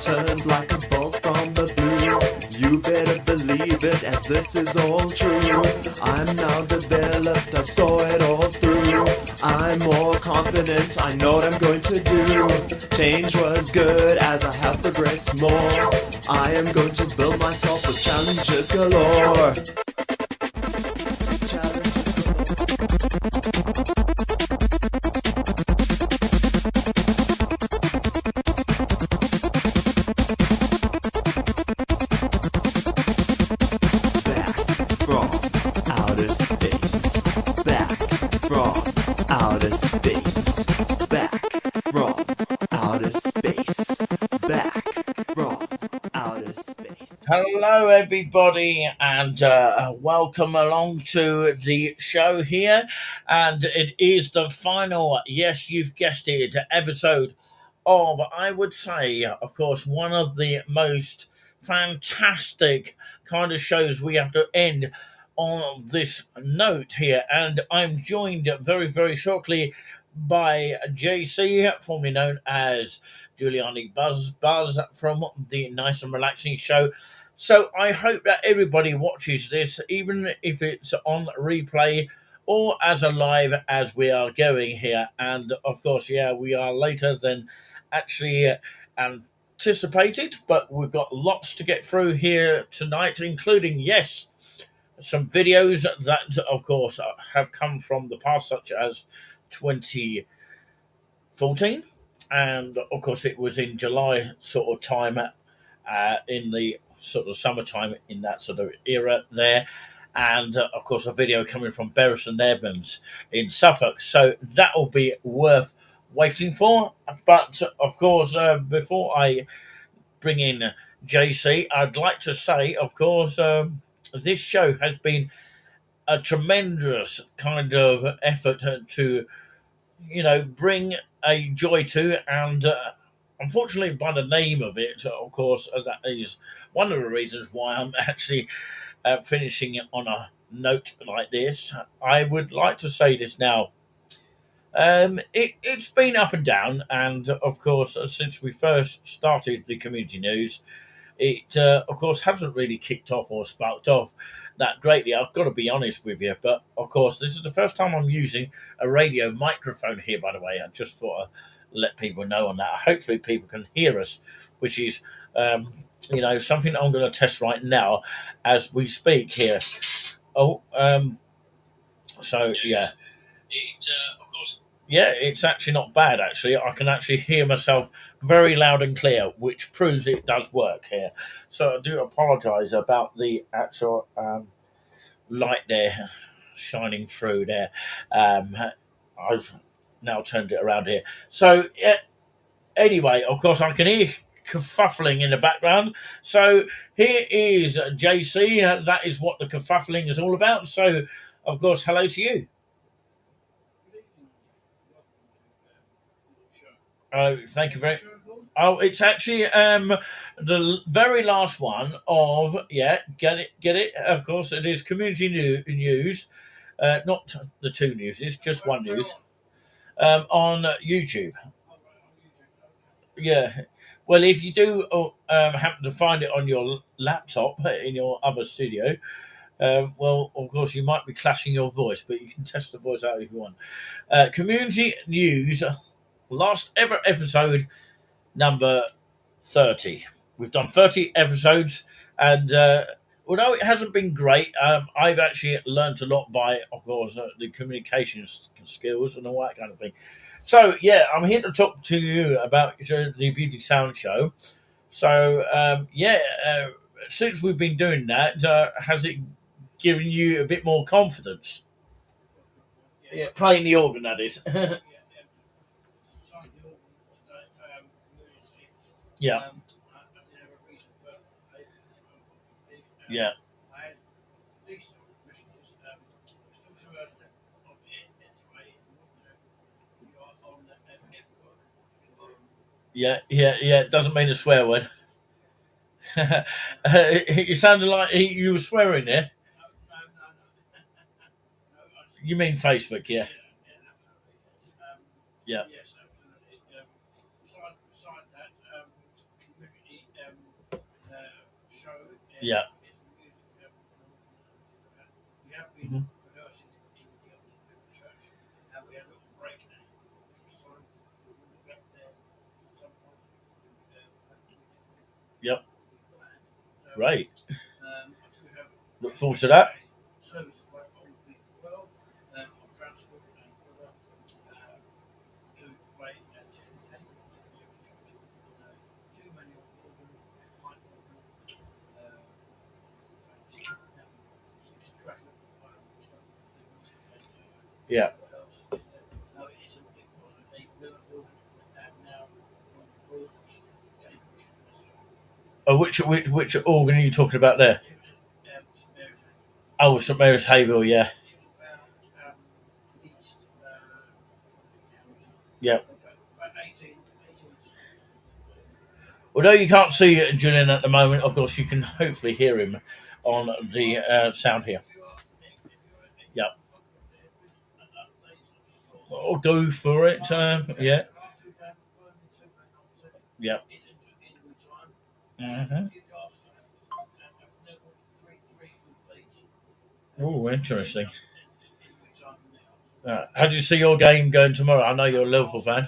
Returned like a bolt from the blue. You better believe it, as this is all true. I'm now developed, I saw it all through. I'm more confident, I know what I'm going to do. Change was good as I have progressed more. I am going to build myself with challenges galore. Hello everybody, and welcome along to the show here, and it is the final, yes, you've guessed it, episode of, I would say, of course, one of the most fantastic kind of shows. We have to end on this note here, and I'm joined very, very shortly by JC, formerly known as Giuliani Buzz from the Nice and Relaxing Show. So I hope that everybody watches this, even if it's on replay or as a live as we are going here. And of course, yeah, we are later than actually anticipated, but we've got lots to get through here tonight, including, yes, some videos that, of course, have come from the past, such as 2014. And of course, it was in July sort of time, in the sort of summertime, in that sort of era there. And of course, a video coming from Bury St Edmunds in Suffolk. So that will be worth waiting for. But of course, before I bring in JC, I'd like to say, of course, this show has been a tremendous kind of effort to, bring a joy to, and unfortunately, by the name of it, of course, that is one of the reasons why I'm actually finishing it on a note like this. I would like to say this now. It's been up and down, and of course, since we first started the community news, it of course hasn't really kicked off or sparked off that greatly. I've got to be honest with you, but of course, this is the first time I'm using a radio microphone here. By the way, I just thought I'd let people know on that. Hopefully, people can hear us, which is something I'm going to test right now as we speak here. So yeah. Of course, yeah, it's actually not bad, actually. I can actually hear myself very loud and clear, which proves it does work here. So I do apologise about the actual light there shining through there. I've now turned it around here. So yeah, anyway, of course, I can hear kerfuffling in the background. So here is JC. That is what the kerfuffling is all about. So, of course, hello to you. Thank you very much. Oh, it's actually the very last one of, get it. Of course, it is community news, not the two news. It's just one news on YouTube. Yeah. Well, if you do happen to find it on your laptop in your other studio, well, of course, you might be clashing your voice, but you can test the voice out if you want. Community news, last ever episode, number 30. We've done 30 episodes, and although it hasn't been great, I've actually learned a lot by, of course, the communication skills and all that kind of thing. So, yeah, I'm here to talk to you about the Beauty Sound Show. So, since we've been doing that, has it given you a bit more confidence? Yeah, playing the organ, that is. Yeah, yeah. Yeah, yeah, yeah. It doesn't mean a swear word. You sounded like you were swearing there. You mean Facebook? Yeah, yeah, yeah. Mhm. Yep. Right. Look forward to that. Yeah. Oh, which organ are you talking about there? Oh, St Mary's Hayville. Yeah, yeah. Although you can't see Julian at the moment, of course you can hopefully hear him on the sound here. Yeah. I'll go for it. Yeah, yeah. Hmm. Oh, interesting. How do you see your game going tomorrow? I know you're a Liverpool fan.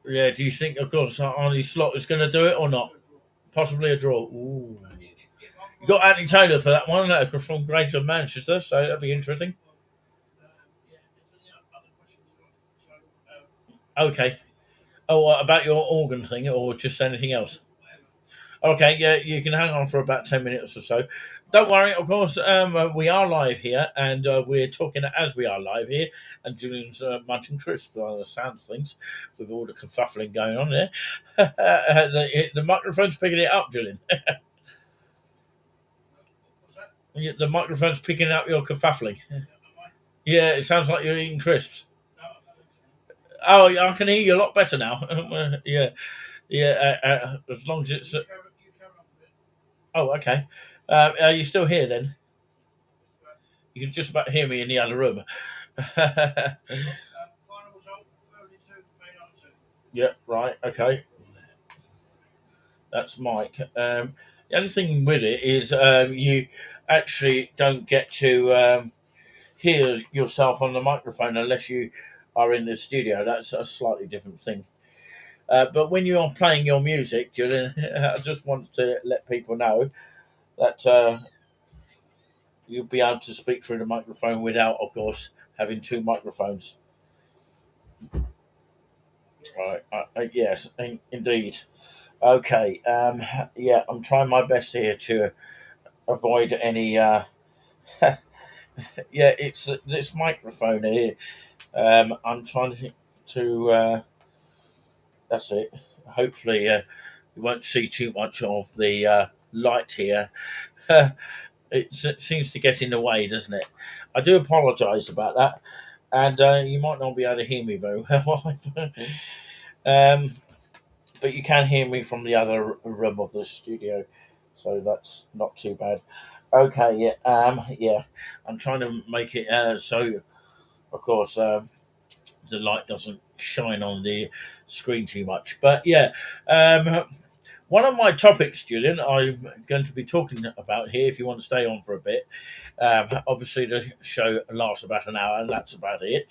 Yeah. Do you think, of course, Arnie Slot is going to do it or not? Possibly a draw. Ooh. You got Anthony Taylor for that one from Greater Manchester, so that'd be interesting. Okay. Oh, about your organ thing, or just anything else? Okay, yeah, you can hang on for about 10 minutes or so. Don't worry, of course, we are live here, and we're talking as we are live here, and Julian's munching crisps by the sound of things, with all the kerfuffling going on there. The microphone's picking it up, Julian. The microphone's picking up your kerfuffling. Yeah, it sounds like you're eating crisps. Oh, yeah, I can hear you a lot better now. Yeah, yeah. As long as it's. Oh, okay. Are you still here then? You can just about hear me in the other room. Yeah, right. Okay, that's Mike. The only thing with it is you actually don't get to hear yourself on the microphone unless you are in the studio. That's a slightly different thing. But when you're playing your music, Julian, I just want to let people know that you'll be able to speak through the microphone without, of course, having two microphones. Right. Yes, indeed. Okay. Yeah, I'm trying my best here to avoid any. Yeah, it's this microphone here. I'm trying to. That's it. Hopefully, you won't see too much of the light here. It seems to get in the way, doesn't it? I do apologise about that, and you might not be able to hear me very well. um, but you can hear me from the other room of the studio, so that's not too bad. Okay, yeah, yeah. I'm trying to make it so, of course, the light doesn't shine on the screen too much. But yeah, um, one of my topics, Julian, I'm going to be talking about here. If you want to stay on for a bit, obviously the show lasts about an hour, and that's about it.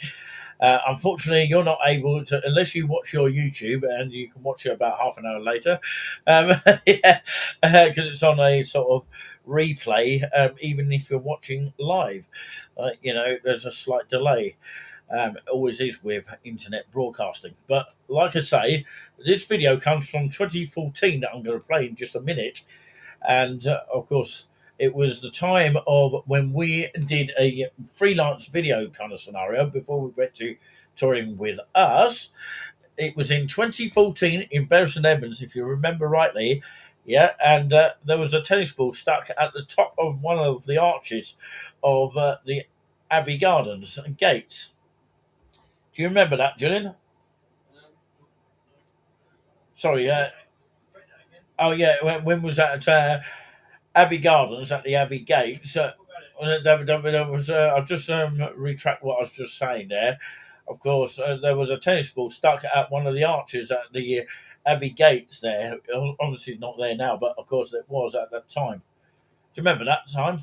Unfortunately, you're not able to unless you watch your YouTube, and you can watch it about half an hour later. Yeah, because it's on a sort of replay. Even if you're watching live, there's a slight delay. Always is with internet broadcasting. But like I say, this video comes from 2014 that I'm going to play in just a minute. And of course, it was the time of when we did a freelance video kind of scenario before we went to touring with us. It was in 2014 in Bury St Edmunds, if you remember rightly. Yeah, and there was a tennis ball stuck at the top of one of the arches of the Abbey Gardens and gates. Do you remember that, Julian? Sorry. Oh, yeah. When was that? At Abbey Gardens at the Abbey Gates. I'll just retract what I was just saying there. Of course, there was a tennis ball stuck at one of the arches at the Abbey Gates there. Obviously, it's not there now, but of course, it was at that time. Do you remember that time?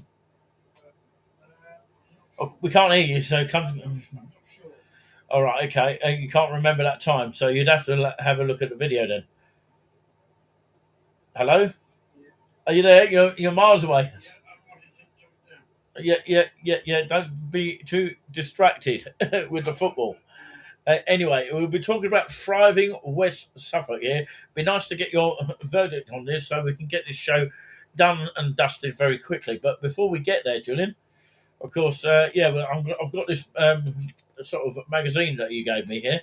Oh, we can't hear you, so come. All right, okay. You can't remember that time, so you'd have to have a look at the video then. Hello? Are you there? You're miles away. Yeah. Don't be too distracted with the football. Anyway, we'll be talking about thriving West Suffolk here. Be nice to get your verdict on this so we can get this show done and dusted very quickly. But before we get there, Julian, of course, I've got this sort of magazine that you gave me here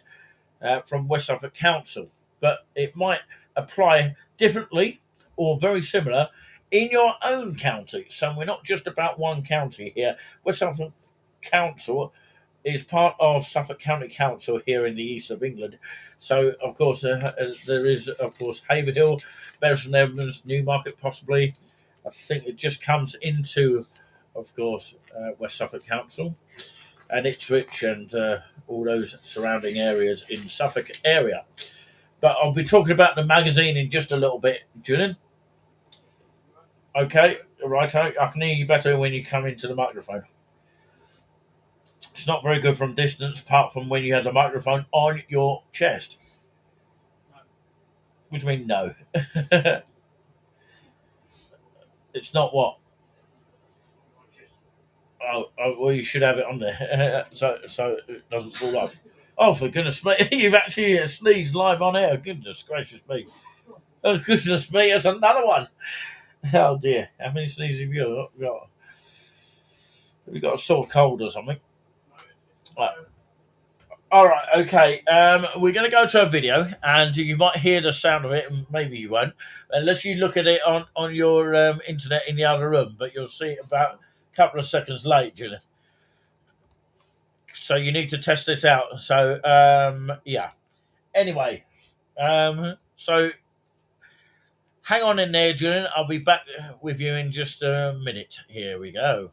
from West Suffolk Council, but it might apply differently or very similar in your own county. So we're not just about one county here. West Suffolk Council is part of Suffolk County Council here in the east of England. So, of course, there is, of course, Haverhill, Bury St Edmunds, Newmarket possibly. I think it just comes into, of course, West Suffolk Council and Ipswich and all those surrounding areas in Suffolk area. But I'll be talking about the magazine in just a little bit, Julian. Okay, right. I can hear you better when you come into the microphone. It's not very good from distance, apart from when you have the microphone on your chest. What do you mean, no? It's not what? Oh, well, you should have it on there, so it doesn't fall off. Oh, for goodness me, you've actually sneezed live on air. Goodness gracious me. Oh, goodness me, there's another one. Oh, dear. How many sneezes have you got? Have you got a sore cold or something? Right. All right, okay. We're going to go to a video, and you might hear the sound of it, and maybe you won't, unless you look at it on your internet in the other room, but you'll see it about a couple of seconds late, Julian. So you need to test this out. So, yeah. Anyway, so hang on in there, Julian. I'll be back with you in just a minute. Here we go.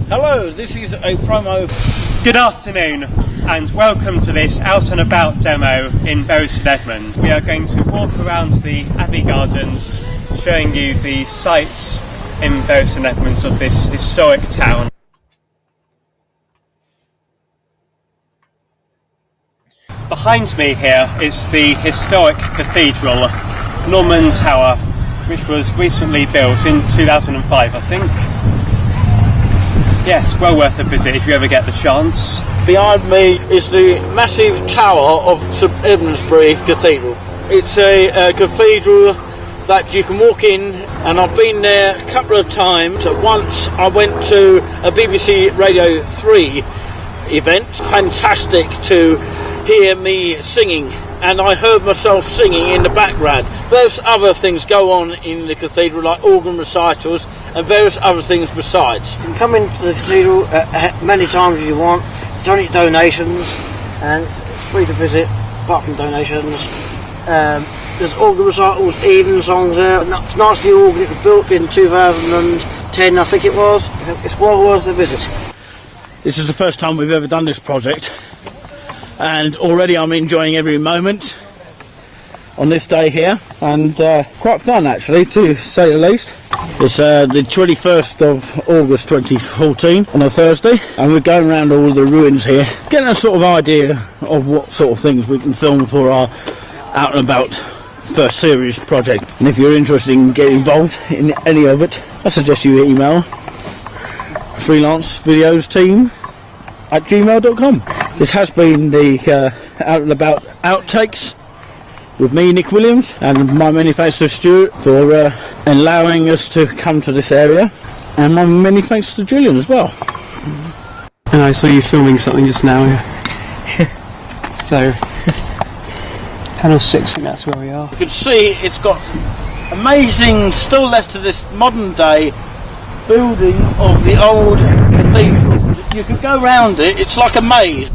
Hello, this is a promo. Good afternoon and welcome to this out and about demo in Bury St Edmunds. We are going to walk around the Abbey Gardens showing you the sights in Bury St Edmunds of this historic town. Behind me here is the historic cathedral, Norman Tower, which was recently built in 2005, I think. Yes, well worth a visit if you ever get the chance. Behind me is the massive tower of St Edmundsbury Cathedral. It's a cathedral that you can walk in, and I've been there a couple of times. Once I went to a BBC Radio 3 event. Fantastic to hear me singing, and I heard myself singing in the background. Various other things go on in the cathedral, like organ recitals and various other things besides. You can come into the cathedral many times as you want. It's only donations and it's free to visit apart from donations. There's organ recitals, evening songs there. It's a nice new organ. It was built in 2010, I think it was. It's well worth a visit. This is the first time we've ever done this project, and already I'm enjoying every moment on this day here, and quite fun actually, to say the least. It's the 21st of August 2014 on a Thursday, and we're going around all the ruins here, getting a sort of idea of what sort of things we can film for our out and about first series project. And if you're interested in getting involved in any of it, I suggest you email freelance videos team at gmail.com. This has been the Out and About outtakes with me, Nick Williams, and my many thanks to Stuart for allowing us to come to this area, and my many thanks to Julian as well. And I saw you filming something just now. So, panel 6, and that's where we are. You can see it's got amazing, still left to this modern day building of the old cathedral. You can go round it, it's like a maze.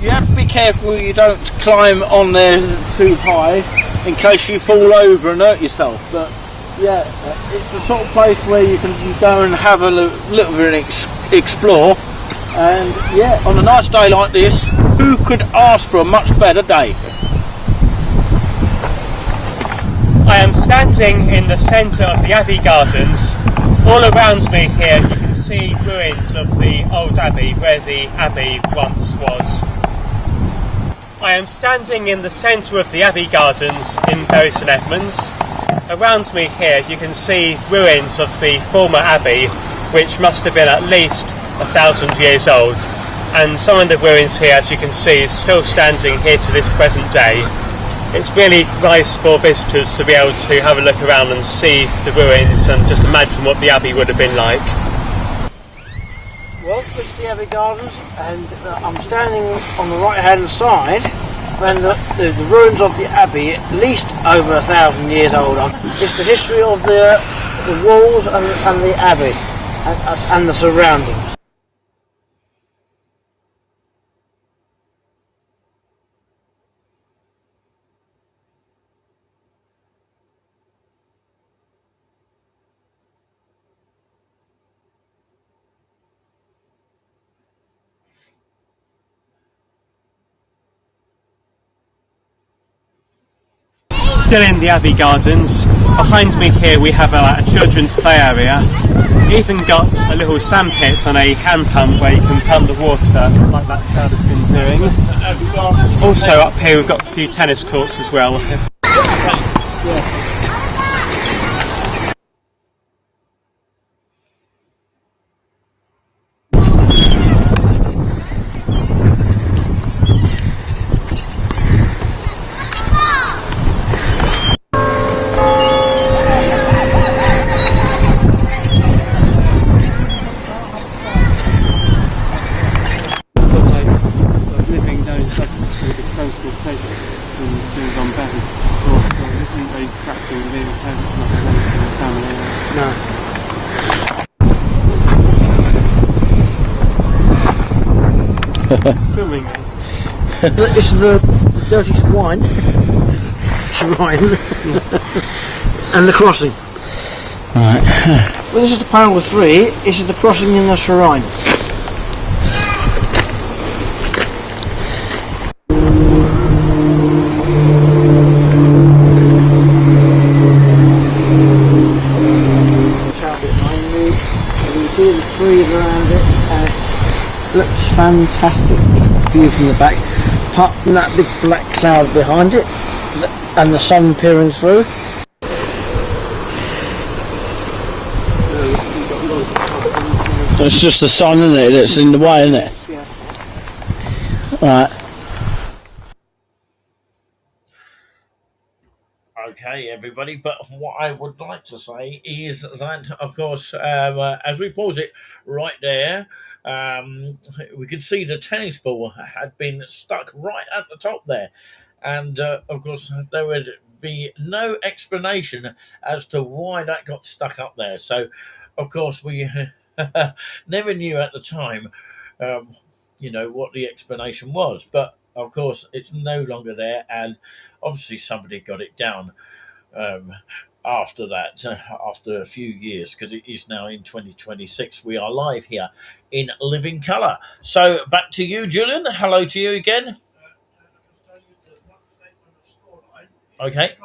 You have to be careful you don't climb on there too high in case you fall over and hurt yourself. But yeah, it's the sort of place where you can go and have a little bit and explore. And yeah, on a nice day like this, who could ask for a much better day? I am standing in the centre of the Abbey Gardens. All around me here you can see ruins of the old Abbey, where the Abbey once was. I am standing in the centre of the Abbey Gardens in Bury St Edmunds. Around me here you can see ruins of the former Abbey, which must have been at least 1,000 years old. And some of the ruins here, as you can see, is still standing here to this present day. It's really nice for visitors to be able to have a look around and see the ruins and just imagine what the Abbey would have been like. Well, this is the Abbey Gardens, and I'm standing on the right hand side, and the ruins of the Abbey, at least over 1,000 years old. It's the history of the walls and the Abbey and the surroundings. Still in the Abbey Gardens. Behind me here we have a children's play area. Even got a little sandpit and a hand pump where you can pump the water, like that crowd has been doing. Also up here we've got a few tennis courts as well. Filming me. This is the dirty shrine, and the crossing. Right. Well, this is the panel 3. This is the crossing in the shrine. See the trees around it, and it looks fantastic view from the back, apart from that big black cloud behind it and the sun peering through. It's just the sun, isn't it, that's in the way, isn't it? Yeah. Right. Okay, everybody, but what I would like to say is that, of course, as we pause it right there, we could see the tennis ball had been stuck right at the top there. And, of course, there would be no explanation as to why that got stuck up there. So, of course, we never knew at the time, what the explanation was. But, of course, it's no longer there, and obviously somebody got it down after that, after a few years, because it is now in 2026. We are live here in living colour. So back to you, Julian. Hello to you again. Okay.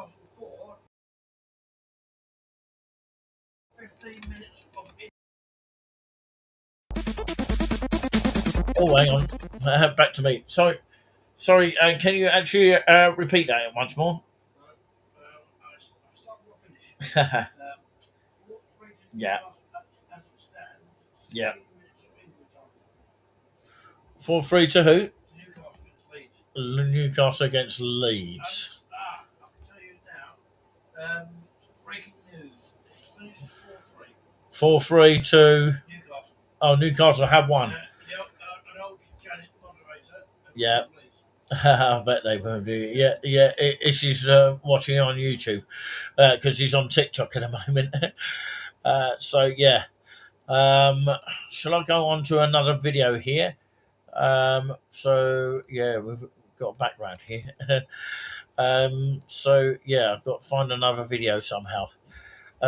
15 minutes of it. Oh, hang on. Back to me. Sorry. Can you actually repeat that once more? Yeah. Yeah. 4-3 to who? Newcastle against Leeds. Breaking news. It's finished 4-3 to Newcastle have won. an old Janet moderator. Yeah. I bet they will do. Yeah, yeah. She's watching on YouTube because she's on TikTok at the moment. So yeah. Shall I go on to another video here? So yeah, we've got a background here. So yeah, I've got to find another video somehow.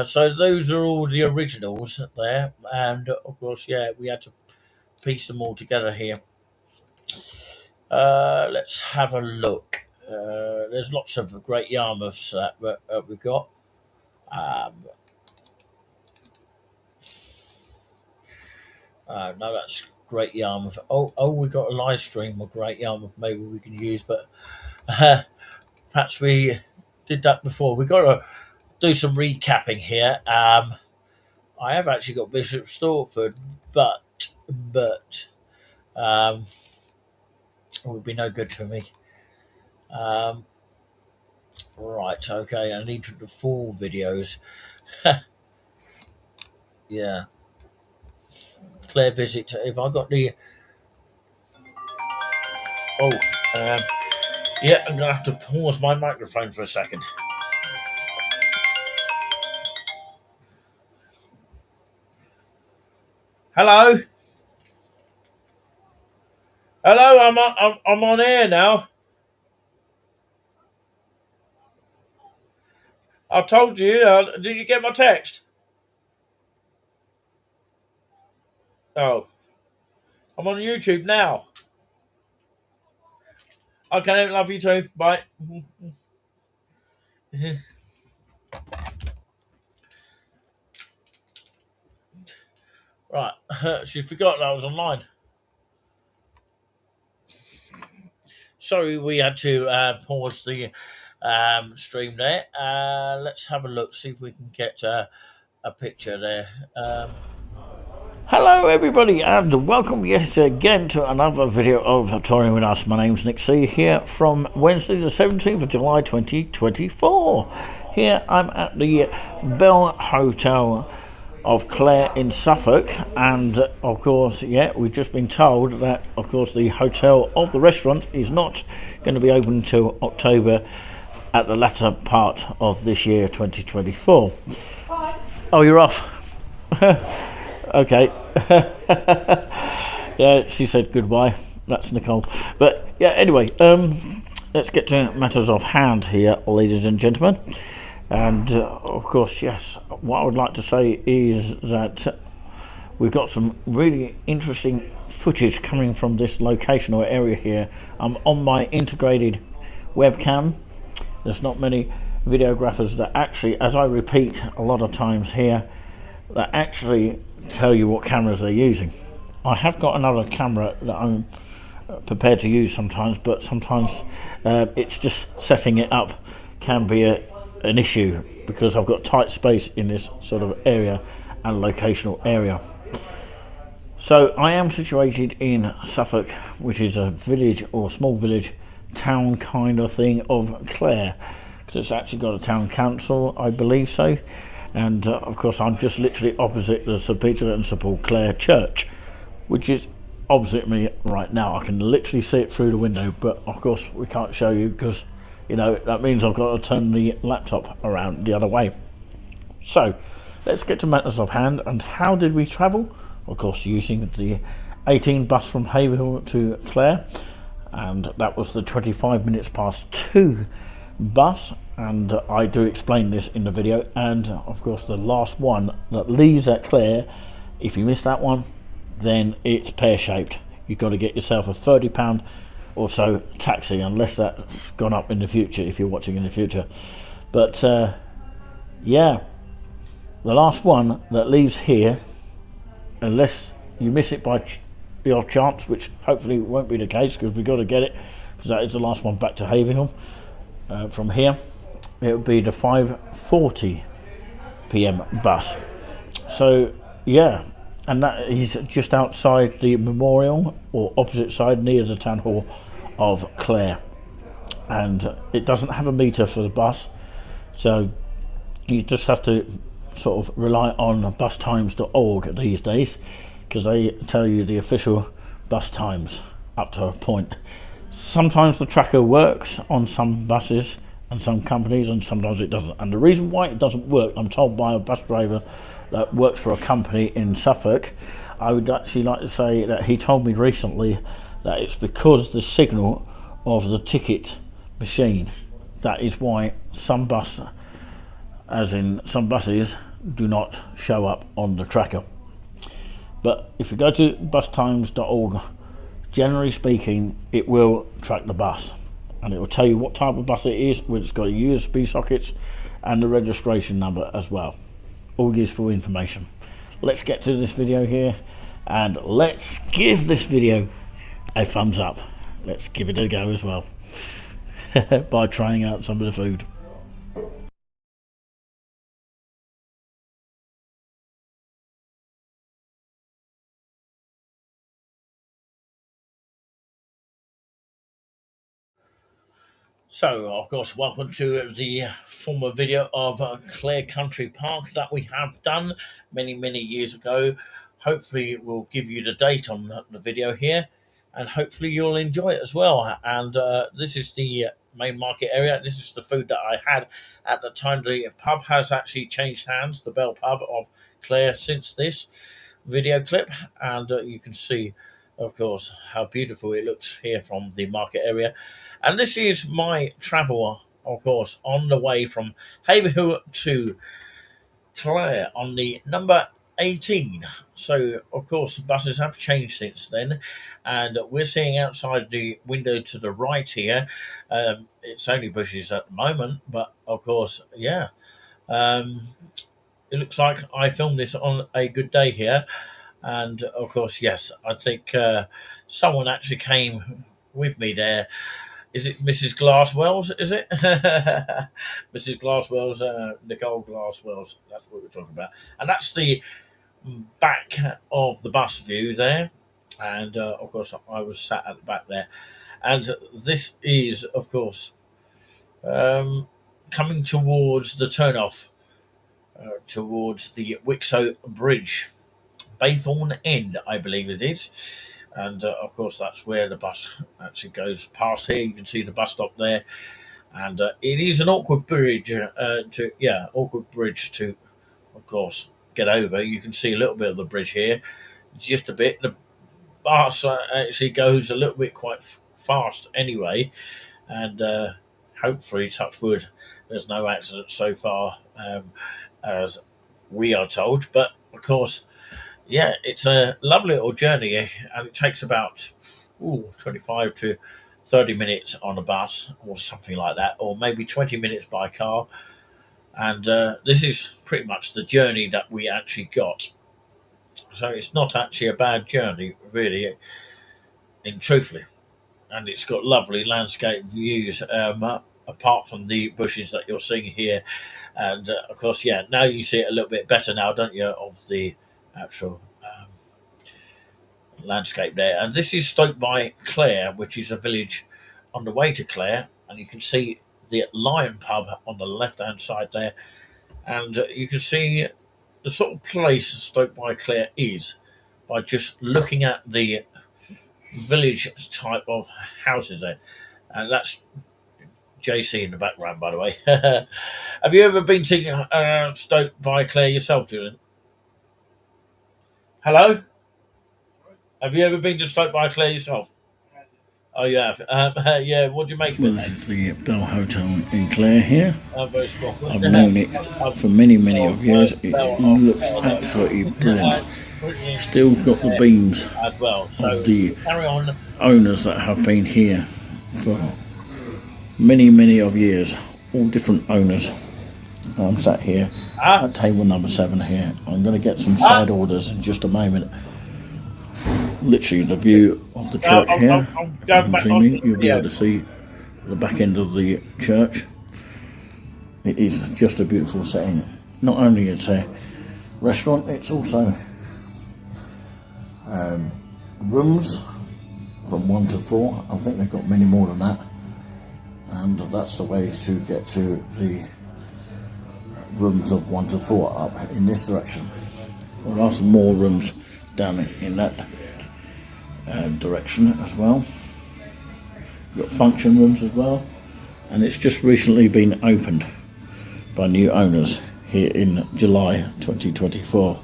So those are all the originals there, and of course, yeah, we had to piece them all together here. Let's have a look. There's lots of great Yarmouths that we've got. No, that's Great Yarmouth. Oh, we got a live stream of Great Yarmouth. Maybe we can use, but perhaps we did that before. We've got to do some recapping here. I have actually got Bishop Stortford, but it would be no good for me. Right, okay, I need the full videos. Yeah. Claire visit. If I got the yeah, I'm gonna have to pause my microphone for a second. Hello, I'm on air now. I told you. Did you get my text? Oh, I'm on YouTube now. Okay, love you too. Bye. Right, she forgot that I was online. Sorry, we had to pause the stream there. Let's have a look, see if we can get a picture there. Hello everybody and welcome yet again to another video of Touring With Us. My name's Nick C here from Wednesday the 17th of July 2024. Here I'm at the Bell Hotel of Clare in Suffolk, and of course, yeah, we've just been told that of course the hotel of the restaurant is not going to be open until October at the latter part of this year 2024. Bye. Oh, you're off. Okay. Yeah, she said goodbye. That's Nicole. But yeah, anyway, let's get to matters of hand here, ladies and gentlemen. And of course, yes, what I would like to say is that we've got some really interesting footage coming from this location or area here. I'm on my integrated webcam. There's not many videographers that actually, as I repeat a lot of times here, that actually tell you what cameras they're using. I have got another camera that I'm prepared to use sometimes, but sometimes it's just setting it up can be an issue because I've got tight space in this sort of area and locational area. So I am situated in Suffolk, which is a village or small village town kind of thing of Clare, because it's actually got a town council, I believe so. And of course I'm just literally opposite the St Peter and St Paul Clare Church, which is opposite me right now. I can literally see it through the window, but of course we can't show you because, you know, that means I've got to turn the laptop around the other way. So let's get to matters of hand. And how did we travel? Of course using the 18 bus from Haverhill to Clare, and that was the 25 minutes past 2 bus, and I do explain this in the video. And of course the last one that leaves at Clare, if you miss that one, then it's pear-shaped. You've got to get yourself a £30 or so taxi, unless that's gone up in the future if you're watching in the future. But yeah, the last one that leaves here, unless you miss it by the off chance, which hopefully won't be the case because we've got to get it, because that is the last one back to Haverhill. From here it would be the 5:40 p.m. bus. So yeah, and that is just outside the memorial, or opposite side near the town hall of Clare. And it doesn't have a meter for the bus, so you just have to sort of rely on bustimes.org these days, because they tell you the official bus times up to a point. Sometimes the tracker works on some buses and some companies, and sometimes it doesn't. And the reason why it doesn't work, I'm told by a bus driver that works for a company in Suffolk, I would actually like to say that he told me recently that it's because the signal of the ticket machine. That is why some buses do not show up on the tracker. But if you go to bustimes.org, generally speaking, it will track the bus, and it will tell you what type of bus it is, whether it's got USB sockets, and the registration number as well. All useful information. Let's get to this video here, and let's give this video a thumbs up. Let's give it a go as well by trying out some of the food. So, of course, welcome to the former video of Clare Country Park that we have done many years ago. Hopefully we'll give you the date on the video here, and hopefully you'll enjoy it as well. And this is the main market area. This is the food that I had at the time. The pub has actually changed hands, the Bell Pub of Clare, since this video clip, and you can see, of course, how beautiful it looks here from the market area. And this is my travel, of course, on the way from Haverhill to Clare on the number 18. So, of course, buses have changed since then. And we're seeing outside the window to the right here. It's only bushes at the moment, but, of course, yeah. It looks like I filmed this on a good day here. And, of course, yes, I think someone actually came with me there. Is it Mrs. Glasswell's, is it? Mrs. Glasswell's, Nicole Glasswell's, that's what we're talking about. And that's the back of the bus view there. And, of course, I was sat at the back there. And this is, of course, coming towards the turn-off, towards the Wixow Bridge. Baythorn End, I believe it is. And of course, that's where the bus actually goes past here. You can see the bus stop there, and it is an awkward bridge awkward bridge to, of course, get over. You can see a little bit of the bridge here, just a bit. The bus actually goes a little bit quite fast anyway, and hopefully, touch wood, there's no accidents so far, as we are told. But of course, yeah, it's a lovely little journey, and it takes about 25 to 30 minutes on a bus or something like that, or maybe 20 minutes by car. And this is pretty much the journey that we actually got. So it's not actually a bad journey, really, truthfully. And it's got lovely landscape views, apart from the bushes that you're seeing here. And of course, yeah, now you see it a little bit better now, don't you, of the actual landscape there. And this is Stoke by Clare, which is a village on the way to Clare, and you can see the Lion Pub on the left hand side there, and you can see the sort of place Stoke by Clare is by just looking at the village type of houses there. And that's JC in the background, by the way. Have you ever been to Stoke by Clare yourself, Julian? Hello? Have you ever been to Stoke by Clare yourself? Oh, you have? Yeah, what do you make of it? This is the Bell Hotel in Clare here. Very small. I've known it for many of years. It looks absolutely brilliant. Still got the beams as well. So of the carry on. Owners that have been here for many of years. All different owners. I'm sat here at table number 7 here. I'm going to get some side orders in just a moment. Literally the view of the church here. You'll be able to see the back end of the church. It is just a beautiful setting. Not only it's a restaurant, it's also rooms from 1 to 4. I think they've got many more than that, and that's the way to get to the rooms of 1 to 4 up in this direction. There are some more rooms down in that direction as well. You've got function rooms as well, and it's just recently been opened by new owners here in July 2024.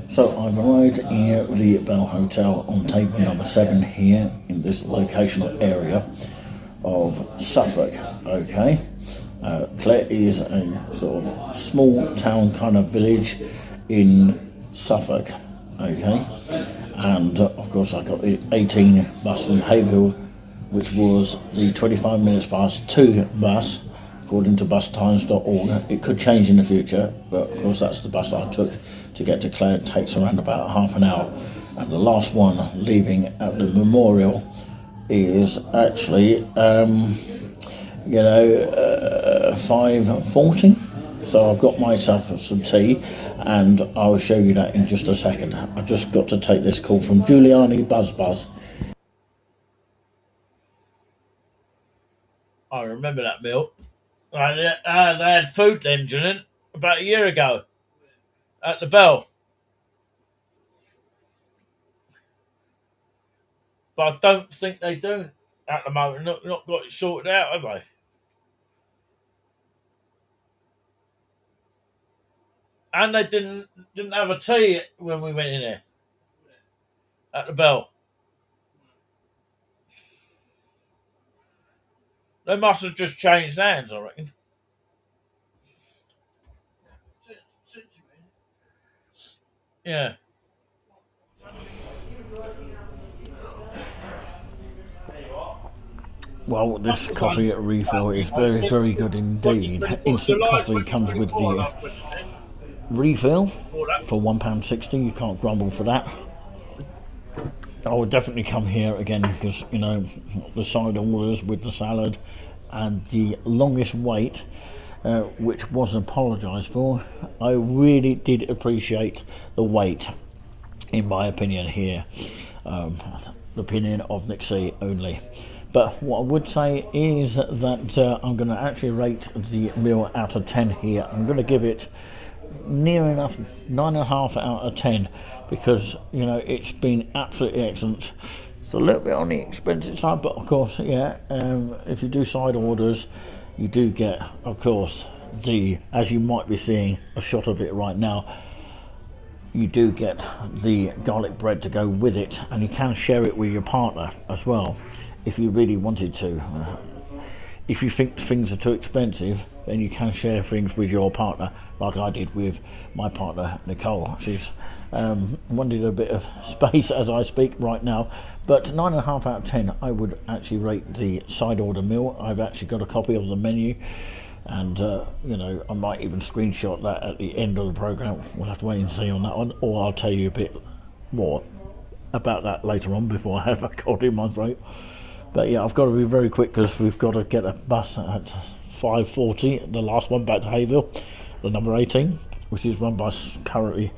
So I've arrived in the Bell Hotel on table number 7 here in this locational area of Suffolk. Okay, Clare is a sort of small town kind of village in Suffolk. Okay, and of course I got the 18 bus from Haverhill, which was the 25 minutes past 2 bus according to bustimes.org. It could change in the future, but of course that's the bus I took to get to Clare. It takes around about half an hour, and the last one leaving at the memorial is actually 5:40. So I've got myself some tea, and I'll show you that in just a second. I've just got to take this call from Giuliani Buzz. I remember that, Bill. They had food then, didn't it? About a year ago at the Bell. But I don't think they do at the moment. Not got it sorted out, have they? And they didn't have a tea when we went in there at the Bell. They must have just changed hands, I reckon. Yeah. Well, this coffee at refill is very, very good indeed. Instant coffee comes with the refill for £1.60. You can't grumble for that. I would definitely come here again because, you know, the side orders with the salad and the longest wait, which was apologised for. I really did appreciate the wait, in my opinion here. The opinion of Nick C only. But what I would say is that I'm going to actually rate the meal out of 10 here. I'm going to give it near enough 9.5 out of 10 because, you know, it's been absolutely excellent. It's a little bit on the expensive side, but of course, yeah, if you do side orders, you do get, of course, as you might be seeing a shot of it right now, you do get the garlic bread to go with it, and you can share it with your partner as well if you really wanted to. If you think things are too expensive, then you can share things with your partner, like I did with my partner Nicole. She's wanted a bit of space as I speak right now, but 9.5 out of 10 I would actually rate the side order meal. I've actually got a copy of the menu, and you know, I might even screenshot that at the end of the program. We'll have to wait and see on that one, or I'll tell you a bit more about that later on before I have a cold in my throat. But yeah, I've got to be very quick because we've got to get a bus at 5:40, the last one back to Haverhill, the number 18, which is run by currently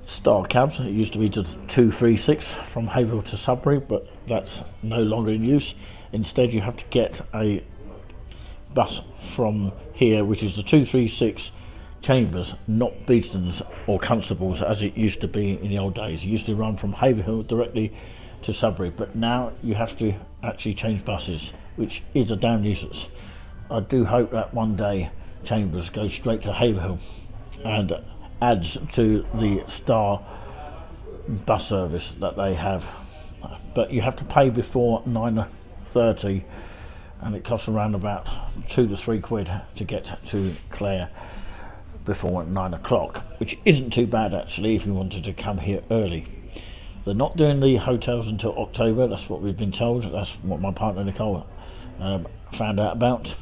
Star Cabs. It used to be to 236 from Haverhill to Sudbury, but that's no longer in use. Instead, you have to get a bus from here, which is the 236 Chambers, not Beeston's or Constables as it used to be in the old days. It used to run from Haverhill directly to Sudbury, but now you have to actually change buses, which is a damn nuisance. I do hope that one day Chambers goes straight to Haverhill and adds to the Star bus service that they have, but you have to pay before 9:30, and it costs around about £2 to £3 to get to Clare before 9 o'clock, which isn't too bad actually if you wanted to come here early. They're not doing the hotels until October, that's what we've been told. That's what my partner Nicole found out about.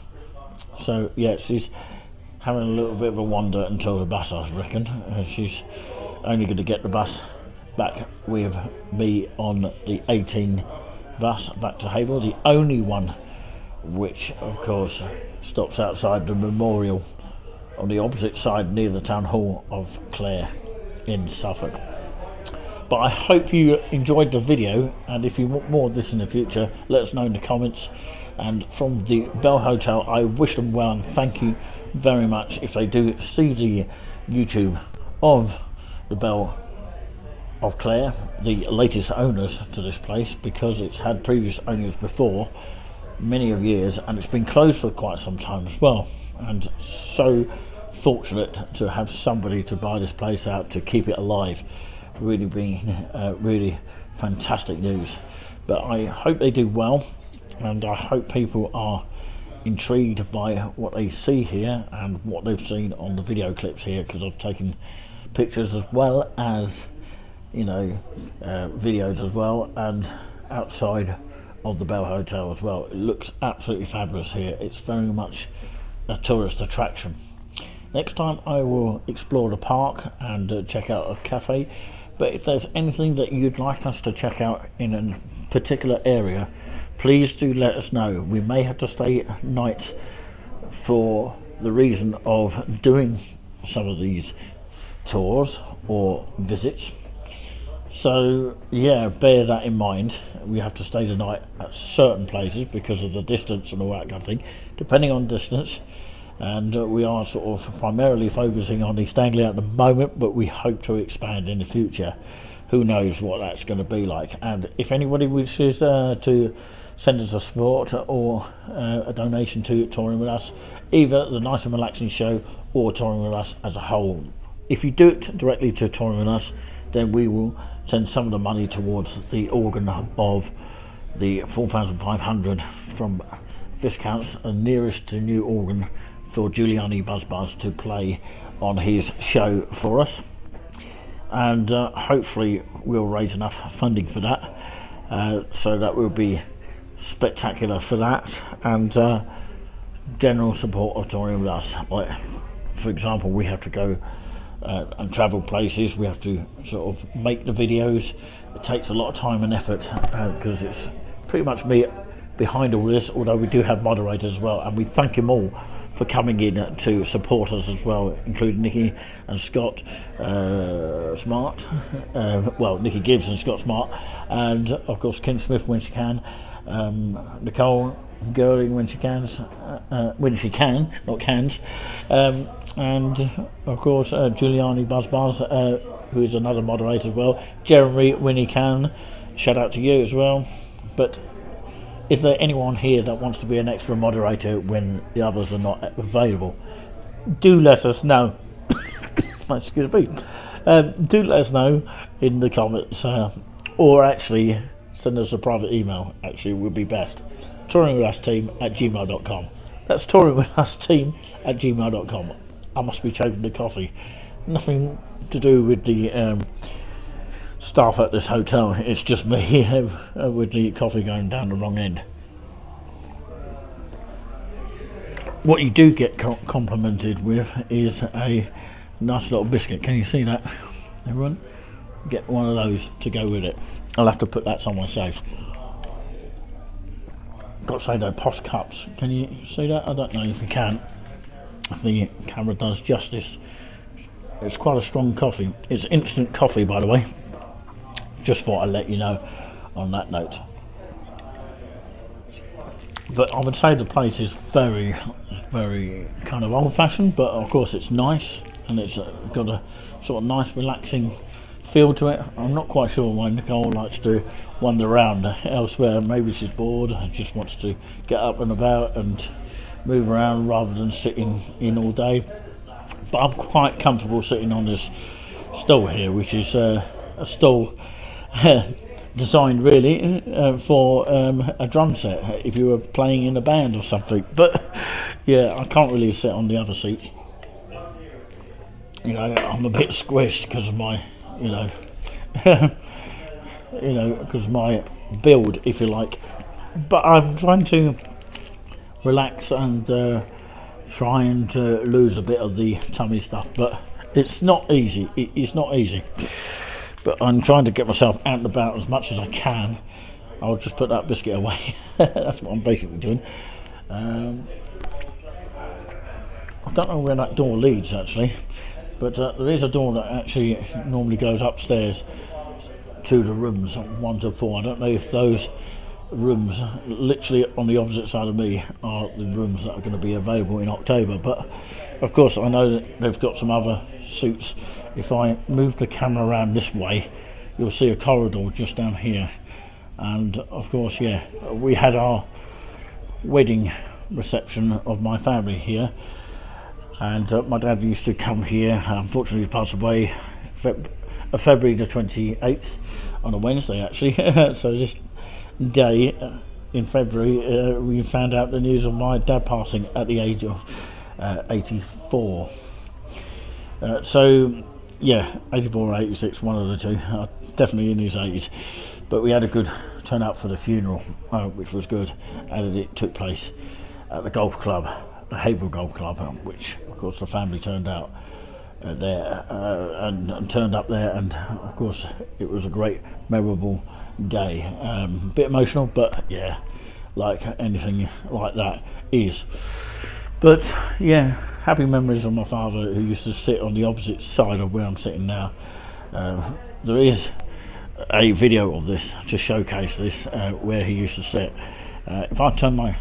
So yeah, she's having a little bit of a wander until the bus, I reckon. She's only going to get the bus back with me on the 18 bus back to Haverhill, the only one which of course stops outside the memorial on the opposite side near the town hall of Clare in Suffolk. But I hope you enjoyed the video, and if you want more of this in the future, let us know in the comments. And from the Bell Hotel, I wish them well and thank you very much if they do see the YouTube of the Bell of Clare, the latest owners to this place, because it's had previous owners before many of years, and it's been closed for quite some time as well, and so fortunate to have somebody to buy this place out to keep it alive. Really being really fantastic news. But I hope they do well, and I hope people are intrigued by what they see here and what they've seen on the video clips here, because I've taken pictures as well as, you know, videos as well, and outside of the Bell Hotel as well. It looks absolutely fabulous here. It's very much a tourist attraction. Next time I will explore the park and check out a cafe, but if there's anything that you'd like us to check out in a particular area, please do let us know. We may have to stay nights for the reason of doing some of these tours or visits. So yeah, bear that in mind. We have to stay the night at certain places because of the distance and all that kind of thing, depending on distance. And we are sort of primarily focusing on East Anglia at the moment, but we hope to expand in the future. Who knows what that's going to be like. And if anybody wishes to send us a support or a donation to touring with us, either the Nice and Relaxing show or touring with us as a whole, if you do it directly to touring with us, then we will send some of the money towards the organ of the 4,500 from Viscount's nearest to new organ for Giuliani Buzz to play on his show for us. And hopefully we'll raise enough funding for that, so that will be spectacular for that. And general support of touring with us, like for example, we have to go and travel places, we have to sort of make the videos. It takes a lot of time and effort because it's pretty much me behind all this, although we do have moderators as well, and we thank them all for coming in to support us as well, including Nikki and Scott Smart, well, Nikki Gibbs and Scott Smart, and of course Kim Smith when she can, Nicole Girling when she can, not cans, and of course Giuliani Buzz, who is another moderator as well, Jeremy when he can, shout out to you as well. But is there anyone here that wants to be an extra moderator when the others are not available? Do let us know. Excuse me. Do let us know in the comments, or actually send us a private email. Actually, would be best. touringwithUsteam@gmail.com. That's touringwithUsteam@gmail.com. I must be choking the coffee. Nothing to do with the staff at this hotel. It's just me with the coffee going down the wrong end. What you do get complimented with is a nice little biscuit. Can you see that, everyone? Get one of those to go with it. I'll have to put that somewhere safe. Got to say though, posh cups. Can you see that? I don't know if you can. If the camera does justice. It's quite a strong coffee. It's instant coffee, by the way. Just thought I'd let you know on that note. But I would say the place is very, very kind of old-fashioned, but of course it's nice, and it's got a sort of nice, relaxing feel to it. I'm not quite sure why Nicole likes to wander around elsewhere. Maybe she's bored and just wants to get up and about and move around rather than sitting in all day. But I'm quite comfortable sitting on this stool here, which is a stool designed really for a drum set if you were playing in a band or something. But yeah, I can't really sit on the other seats. You know, I'm a bit squished because of my, because of my build, if you like. But I'm trying to relax and try and lose a bit of the tummy stuff, but it's not easy. It's not easy. But I'm trying to get myself out and about as much as I can. I'll just put that biscuit away. That's what I'm basically doing. I don't know where that door leads actually, but there is a door that actually normally goes upstairs to the rooms 1 to 4. I don't know if those rooms literally on the opposite side of me are the rooms that are going to be available in October, but of course I know that they've got some other suites. If I move the camera around this way, you'll see a corridor just down here, and of course, yeah, we had our wedding reception of my family here, and my dad used to come here. Unfortunately he passed away February the 28th on a Wednesday actually. So this day in February we found out the news of my dad passing at the age of 84. So yeah, 84 or 86, one of the two, definitely in his 80s. But we had a good turnout for the funeral, which was good, and it took place at the golf club, the Haverhill Golf Club, which of course the family turned out there and turned up there, and of course it was a great memorable day. A bit emotional, but yeah, like anything like that is. But yeah, happy memories of my father, who used to sit on the opposite side of where I'm sitting now. There is a video of this to showcase this, where he used to sit. If I turn my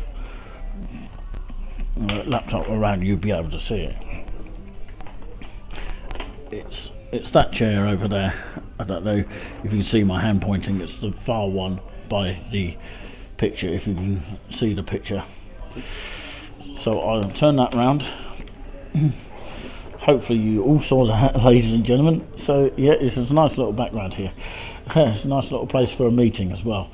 laptop around, you'll be able to see it. It's that chair over there. I don't know if you can see my hand pointing. It's the far one by the picture, if you can see the picture. So I'll turn that round. Hopefully you all saw that, ladies and gentlemen. So yeah, it's a nice little background here. It's a nice little place for a meeting as well.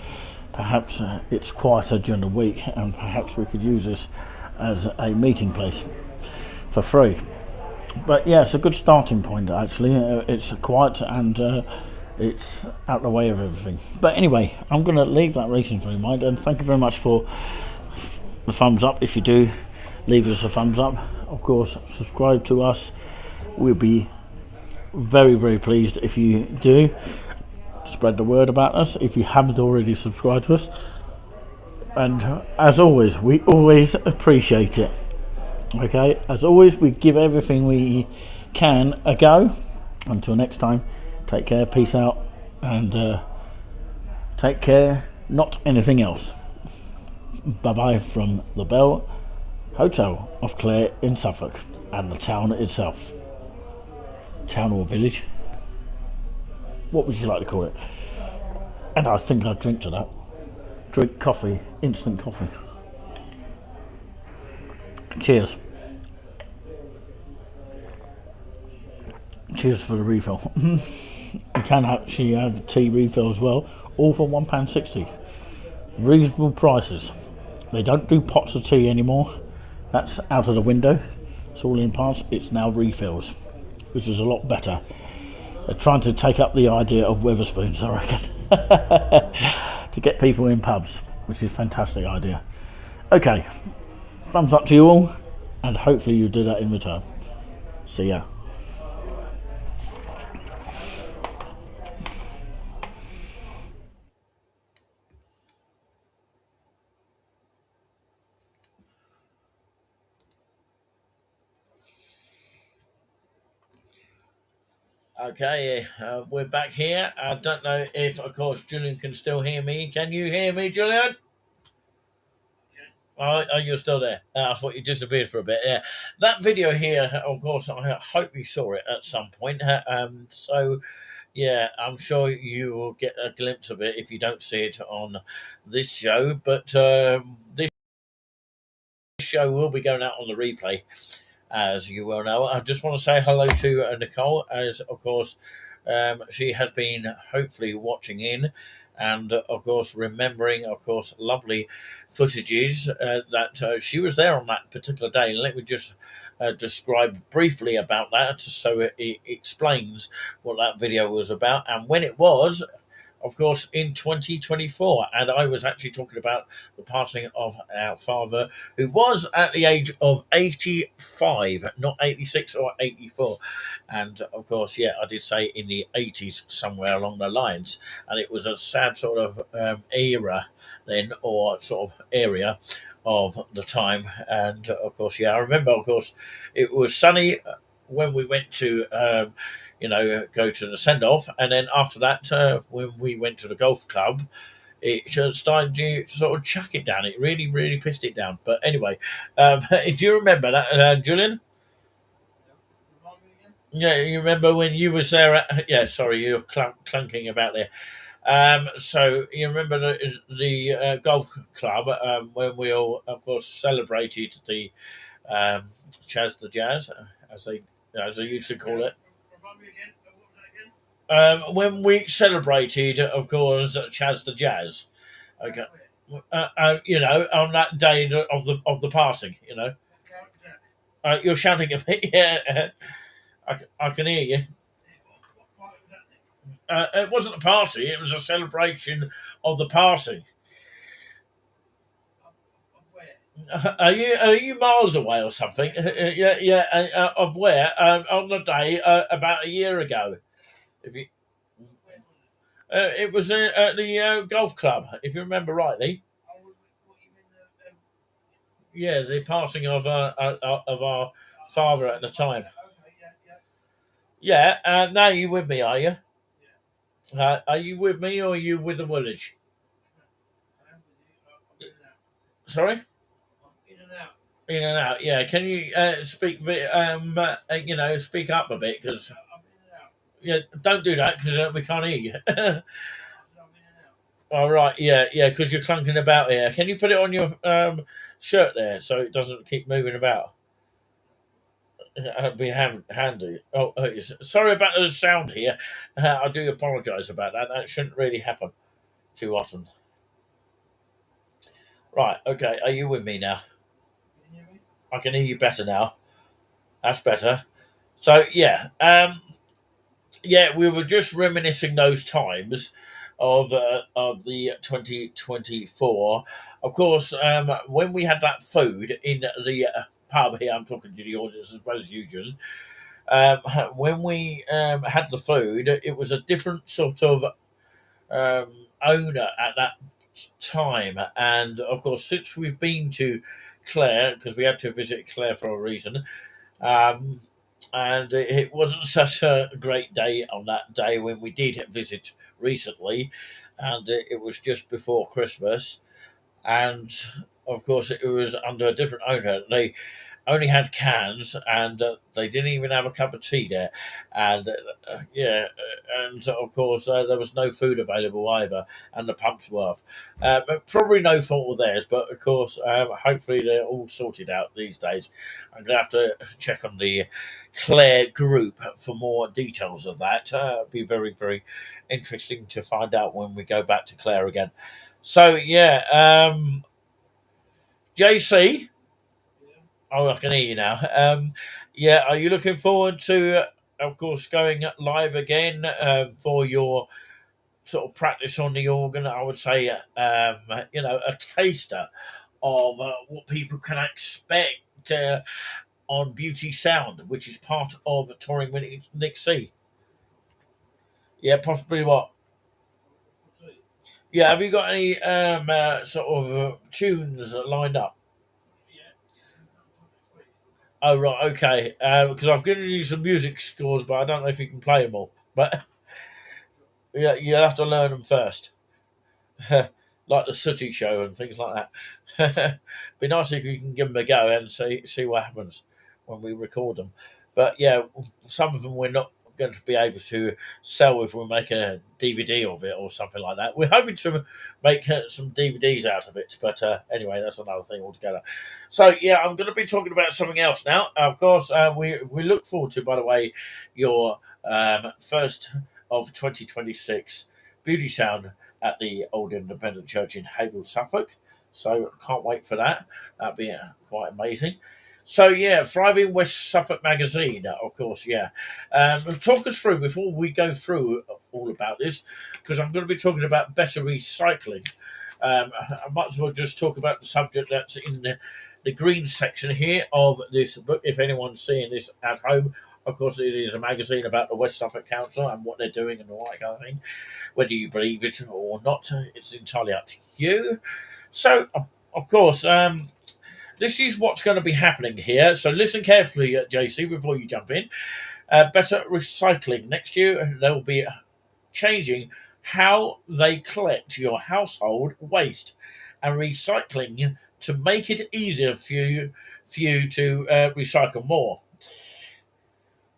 Perhaps it's quieter during the week, and perhaps we could use this as a meeting place for free. But yeah, it's a good starting point actually. It's quiet, and it's out the way of everything. But anyway, I'm going to leave that racing through mind, and thank you very much for the thumbs up. If you do, leave us a thumbs up. Of course, subscribe to us. We'll be very, very pleased if you do. Spread the word about us if you haven't already subscribed to us. And as always, we always appreciate it. Okay, as always, we give everything we can a go. Until next time, take care, peace out, and take care, not anything else. Bye bye from the Bell Hotel of Clare in Suffolk, and the town itself. Town or village? What would you like to call it? And I think I'd drink to that. Drink coffee, instant coffee. Cheers. Cheers for the refill. You can actually have tea refill as well, all for £1.60. Reasonable prices. They don't do pots of tea anymore. That's out of the window. It's all in parts. It's now refills, which is a lot better. They're trying to take up the idea of Weatherspoons, I reckon, to get people in pubs, which is a fantastic idea. Okay, thumbs up to you all, and hopefully you do that in return. See ya. Okay, we're back here. I don't know if, of course, Julian can still hear me. Can you hear me, Julian? Oh, you're still there. I thought you disappeared for a bit. Yeah, that video here, of course, I hope you saw it at some point. So, yeah, I'm sure you will get a glimpse of it if you don't see it on this show. But this show will be going out on the replay, as you well know. I just want to say hello to Nicole, as of course she has been hopefully watching in, and of course remembering, of course, lovely footages that she was there on that particular day. And let me just describe briefly about that, so it explains what that video was about and when it was. Of course, in 2024, and I was actually talking about the passing of our father, who was at the age of 85, not 86 or 84. And of course, yeah, I did say in the 80s, somewhere along the lines. And it was a sad sort of era then, or sort of area of the time. And of course, yeah, I remember, of course, it was sunny when we went to go to the send off, and then after that, when we went to the golf club, it started to sort of chuck it down. It really, really pissed it down. But anyway, do you remember that, Julian? Yeah, you remember when you was there? Yeah, sorry, you're clunking about there. So you remember the golf club when we all, of course, celebrated the Chaz the Jazz, as they used to call it. When we celebrated, of course, Chaz the Jazz. Okay. On that day of the passing, you're shouting at me. Yeah, I can hear you. It wasn't a party; it was a celebration of the passing. Are you miles away or something? Yeah. Of where? On the day about a year ago. If you, it was at the golf club, if you remember rightly. Yeah, the passing of our father at the time. Yeah, now you with me, are you? Are you with me, or are you with the village? Sorry? In and out. Yeah. Can you speak a bit? Speak up a bit, because don't do that, because we can't hear you. All right. Yeah. Because you're clunking about here. Can you put it on your shirt there so it doesn't keep moving about? That'd be handy. Sorry about the sound here. I do apologise about that. That shouldn't really happen too often. Right. Okay. Are you with me now? I can hear you better now. That's better. So we were just reminiscing those times of the 2024. Of course, when we had that food in the pub here, I'm talking to the audience as well as usual. When we had the food, it was a different sort of owner at that time, and of course, since we've been to Clare, because we had to visit Clare for a reason, um, and it wasn't such a great day on that day when we did visit recently, and it was just before Christmas, and of course, it was under a different owner. They only had cans, and they didn't even have a cup of tea there, and and of course there was no food available either, and the pumps were off. But probably no fault of theirs, but of course, hopefully they're all sorted out these days. I'm gonna have to check on the Claire group for more details of that. It'd be very, very interesting to find out when we go back to Claire again. So JC. Oh, I can hear you now. Are you looking forward to, of course, going live again for your sort of practice on the organ? I would say, a taster of what people can expect on Beauty Sound, which is part of touring with Nick C. Yeah, possibly what? Yeah, have you got any sort of tunes lined up? Oh, right, okay. Because I've given you some music scores, but I don't know if you can play them all. But yeah, you'll have to learn them first. Like the Sooty Show and things like that. Be nice if you can give them a go and see what happens when we record them. But yeah, some of them we're not going to be able to sell if we make a DVD of it or something like that. We're hoping to make some DVDs out of it, but anyway, that's another thing altogether. So yeah, I'm going to be talking about something else now. Of course, we look forward to, by the way, your first of 2026 Beauty Sound at the Old Independent Church in Haverhill, Suffolk. So can't wait for that. That'd be quite amazing. So yeah, Thriving West Suffolk Magazine, of course. Yeah, talk us through before we go through all about this, because I'm going to be talking about better recycling. I might as well just talk about the subject that's in the green section here of this book. If anyone's seeing this at home, of course, it is a magazine about the West Suffolk Council and what they're doing and all that kind of thing. Whether you believe it or not, it's entirely up to you. So, of course, this is what's going to be happening here. So listen carefully, JC, before you jump in. better recycling. Next year, they'll be changing how they collect your household waste and recycling to make it easier for you to recycle more.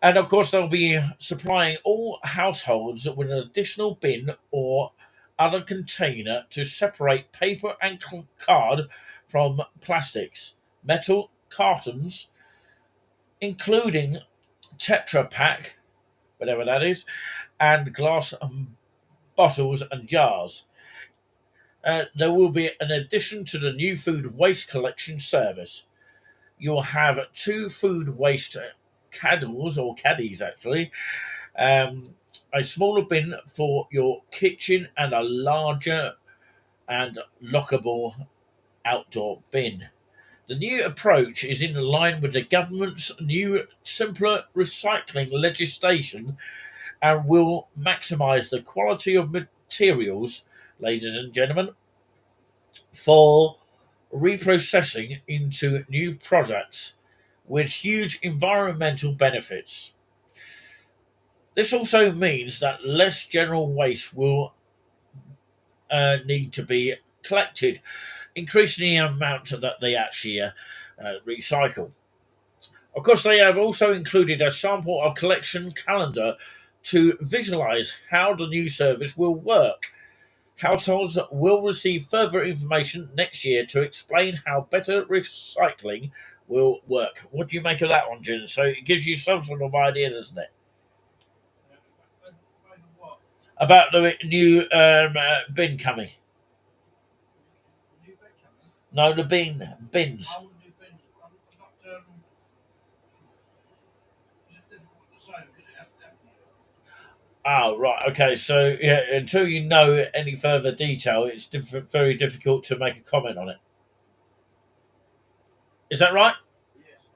And of course, they'll be supplying all households with an additional bin or other container to separate paper and card from plastics, metal cartons, including Tetra Pak, whatever that is, and glass bottles and jars. There will be an addition to the new food waste collection service. You'll have two food waste caddies, or caddies actually, a smaller bin for your kitchen and a larger and lockable outdoor bin. The new approach is in line with the government's new simpler recycling legislation and will maximise the quality of materials, ladies and gentlemen, for reprocessing into new products with huge environmental benefits. This also means that less general waste will need to be collected, increasing the amount that they actually recycle. Of course, they have also included a sample of collection calendar to visualize how the new service will work. Households will receive further information next year to explain how better recycling will work. What do you make of that one, Jim? So it gives you some sort of idea, doesn't it? What? About the new bin coming. New bed coming? No, the bins. How would new beds? I'm not. Is it difficult to say because it hasn't happened yet? Oh, right. Okay. So, yeah, until you know any further detail, it's very difficult to make a comment on it. Is that right? Yes.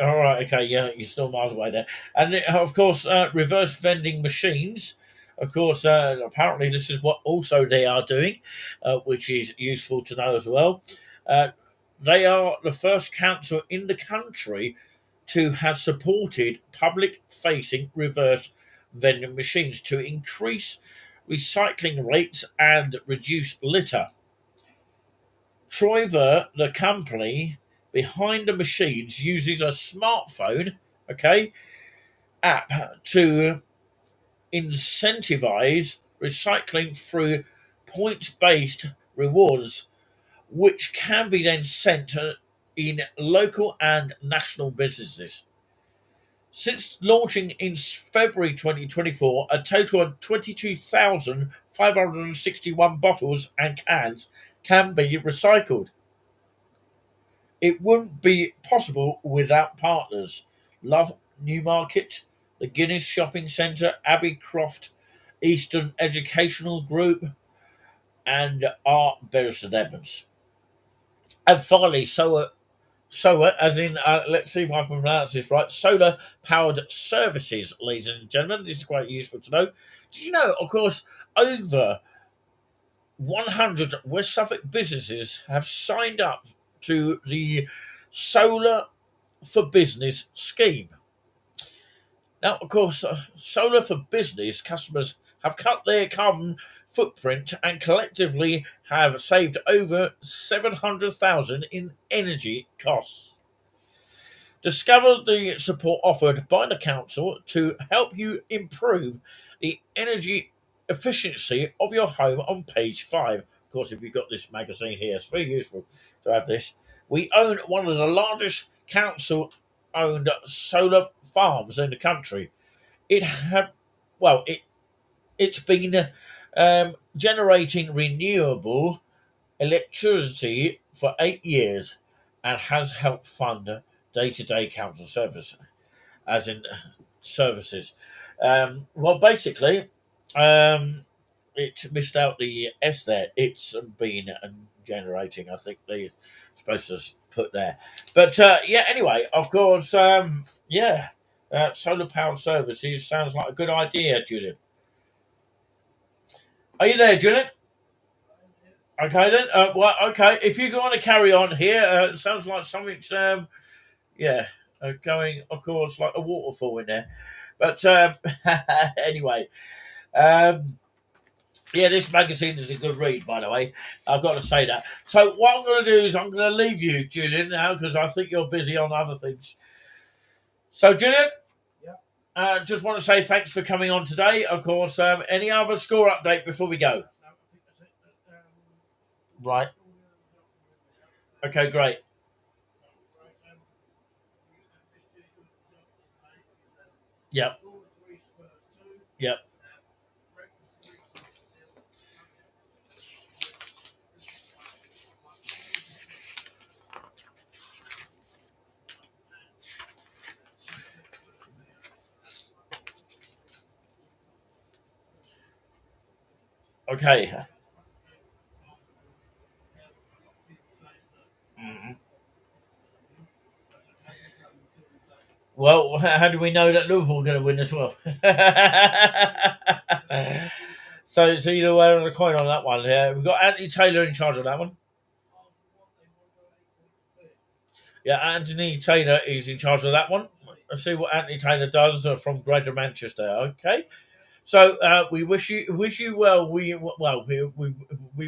All right. Okay. Yeah, you're still miles away there. And of course, reverse vending machines. Of course, apparently this is what also they are doing, which is useful to know as well. Uh, they are the first council in the country to have supported public-facing reverse vending machines to increase recycling rates and reduce litter. Troyver, the company behind the machines, uses a smartphone, okay, app to incentivize recycling through points-based rewards, which can be then sent in local and national businesses. Since launching in February 2024, a total of 22,561 bottles and cans can be recycled. It wouldn't be possible without partners. Love Newmarket, the Guinness Shopping Centre, Abbey Croft, Eastern Educational Group, and Art Beresford Edmonds. And finally, SOA, as in, let's see if I can pronounce this right, solar powered services, ladies and gentlemen. This is quite useful to know. Did you know, of course, over 100 West Suffolk businesses have signed up to the Solar for Business scheme? Now, of course, Solar for Business customers have cut their carbon footprint and collectively have saved over 700,000 in energy costs. Discover the support offered by the council to help you improve the energy efficiency of your home on page 5. Of course, if you've got this magazine here, it's very useful to have this. We own one of the largest council owned solar farms in the country. It's been generating renewable electricity for 8 years and has helped fund day-to-day council service, as in services. Well, basically, it missed out the S there. It's been generating. I think they're supposed to put there, but yeah. Anyway, of course, yeah. Solar powered services sounds like a good idea, Julian. Are you there, Julian? Okay then. Well, okay. If you want to carry on here, it sounds like something's yeah. going, of course, like a waterfall in there. But anyway, um, yeah, this magazine is a good read, by the way. I've got to say that. So what I'm going to do is I'm going to leave you, Julian, now because I think you're busy on other things. So, Julian, just want to say thanks for coming on today. Of course, any other score update before we go? Right. Okay, great. Yep. Yep. Okay. Mhm. Well, how do we know that Liverpool are going to win as well? So you're aware of the coin on that one. Yeah, we've got Anthony Taylor in charge of that one. Yeah, Anthony Taylor is in charge of that one. Let's see what Anthony Taylor does from Greater Manchester. Okay. So we wish you well. We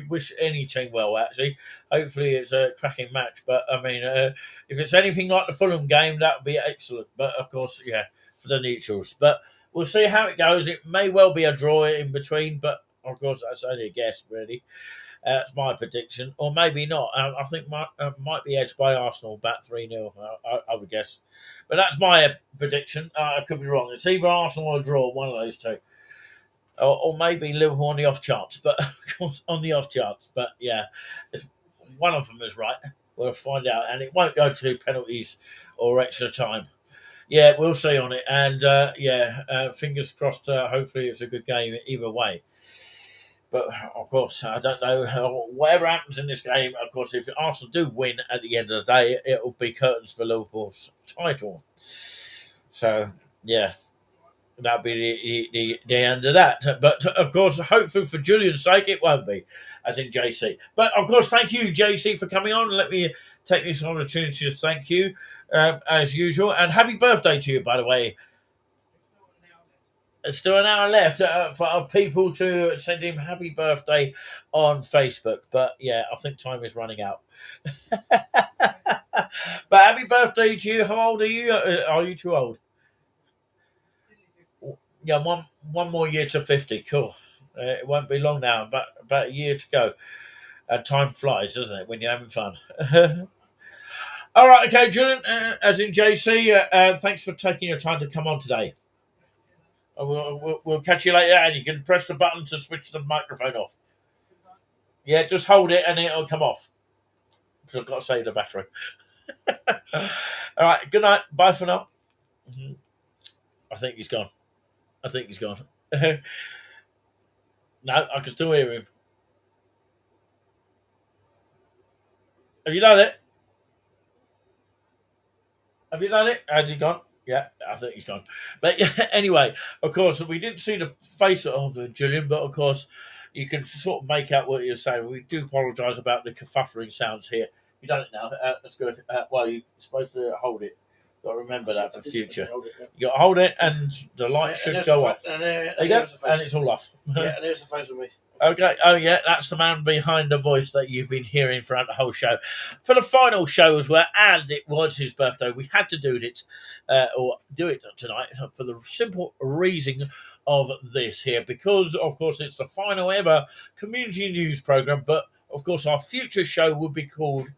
wish any team well. Actually, hopefully it's a cracking match. But I mean, if it's anything like the Fulham game, that would be excellent. But of course, yeah, for the neutrals. But we'll see how it goes. It may well be a draw in between, but of course that's only a guess, really. That's my prediction, or maybe not. I think might be edged by Arsenal, about 3-0. I would guess, but that's my prediction. I could be wrong. It's either Arsenal or a draw, one of those two. Or maybe Liverpool on the off chance, but of course on the off chance. But yeah, if one of them is right, we'll find out, and it won't go to penalties or extra time. Yeah, we'll see on it, and fingers crossed. Hopefully, it's a good game either way. But of course, I don't know. Whatever happens in this game, of course, if Arsenal do win at the end of the day, it will be curtains for Liverpool's title. So yeah, that'll be the end of that. But of course, hopefully for Julian's sake, it won't be, as in JC. But of course, thank you, JC, for coming on. Let me take this opportunity to thank you, as usual. And happy birthday to you, by the way. There's still an hour left for people to send him happy birthday on Facebook. But yeah, I think time is running out. But happy birthday to you. How old are you? Are you too old? Yeah, one more year to 50. Cool. It won't be long now. About a year to go. Time flies, doesn't it, when you're having fun? All right, okay, Julian. As in JC, thanks for taking your time to come on today. We'll catch you later, and you can press the button to switch the microphone off. Yeah, just hold it, and it'll come off. Because I've got to save the battery. All right, good night. Bye for now. I think he's gone. No, I can still hear him. Have you done it? Has he gone? Yeah, I think he's gone. But yeah, anyway, of course, we didn't see the face of Julian, but of course, you can sort of make out what you're saying. We do apologise about the kerfuffling sounds here. You done it now. That's good. Well, you're supposed to hold it. Got to remember that for future. You got to hold it, and the light should go off. There you go, and it's all off. Yeah, and there's the face of me. Okay. Oh, yeah. That's the man behind the voice that you've been hearing throughout the whole show. For the final show as well, and it was his birthday, we had to do it, tonight for the simple reason of this here, because of course it's the final ever community news program. But of course, our future show would be called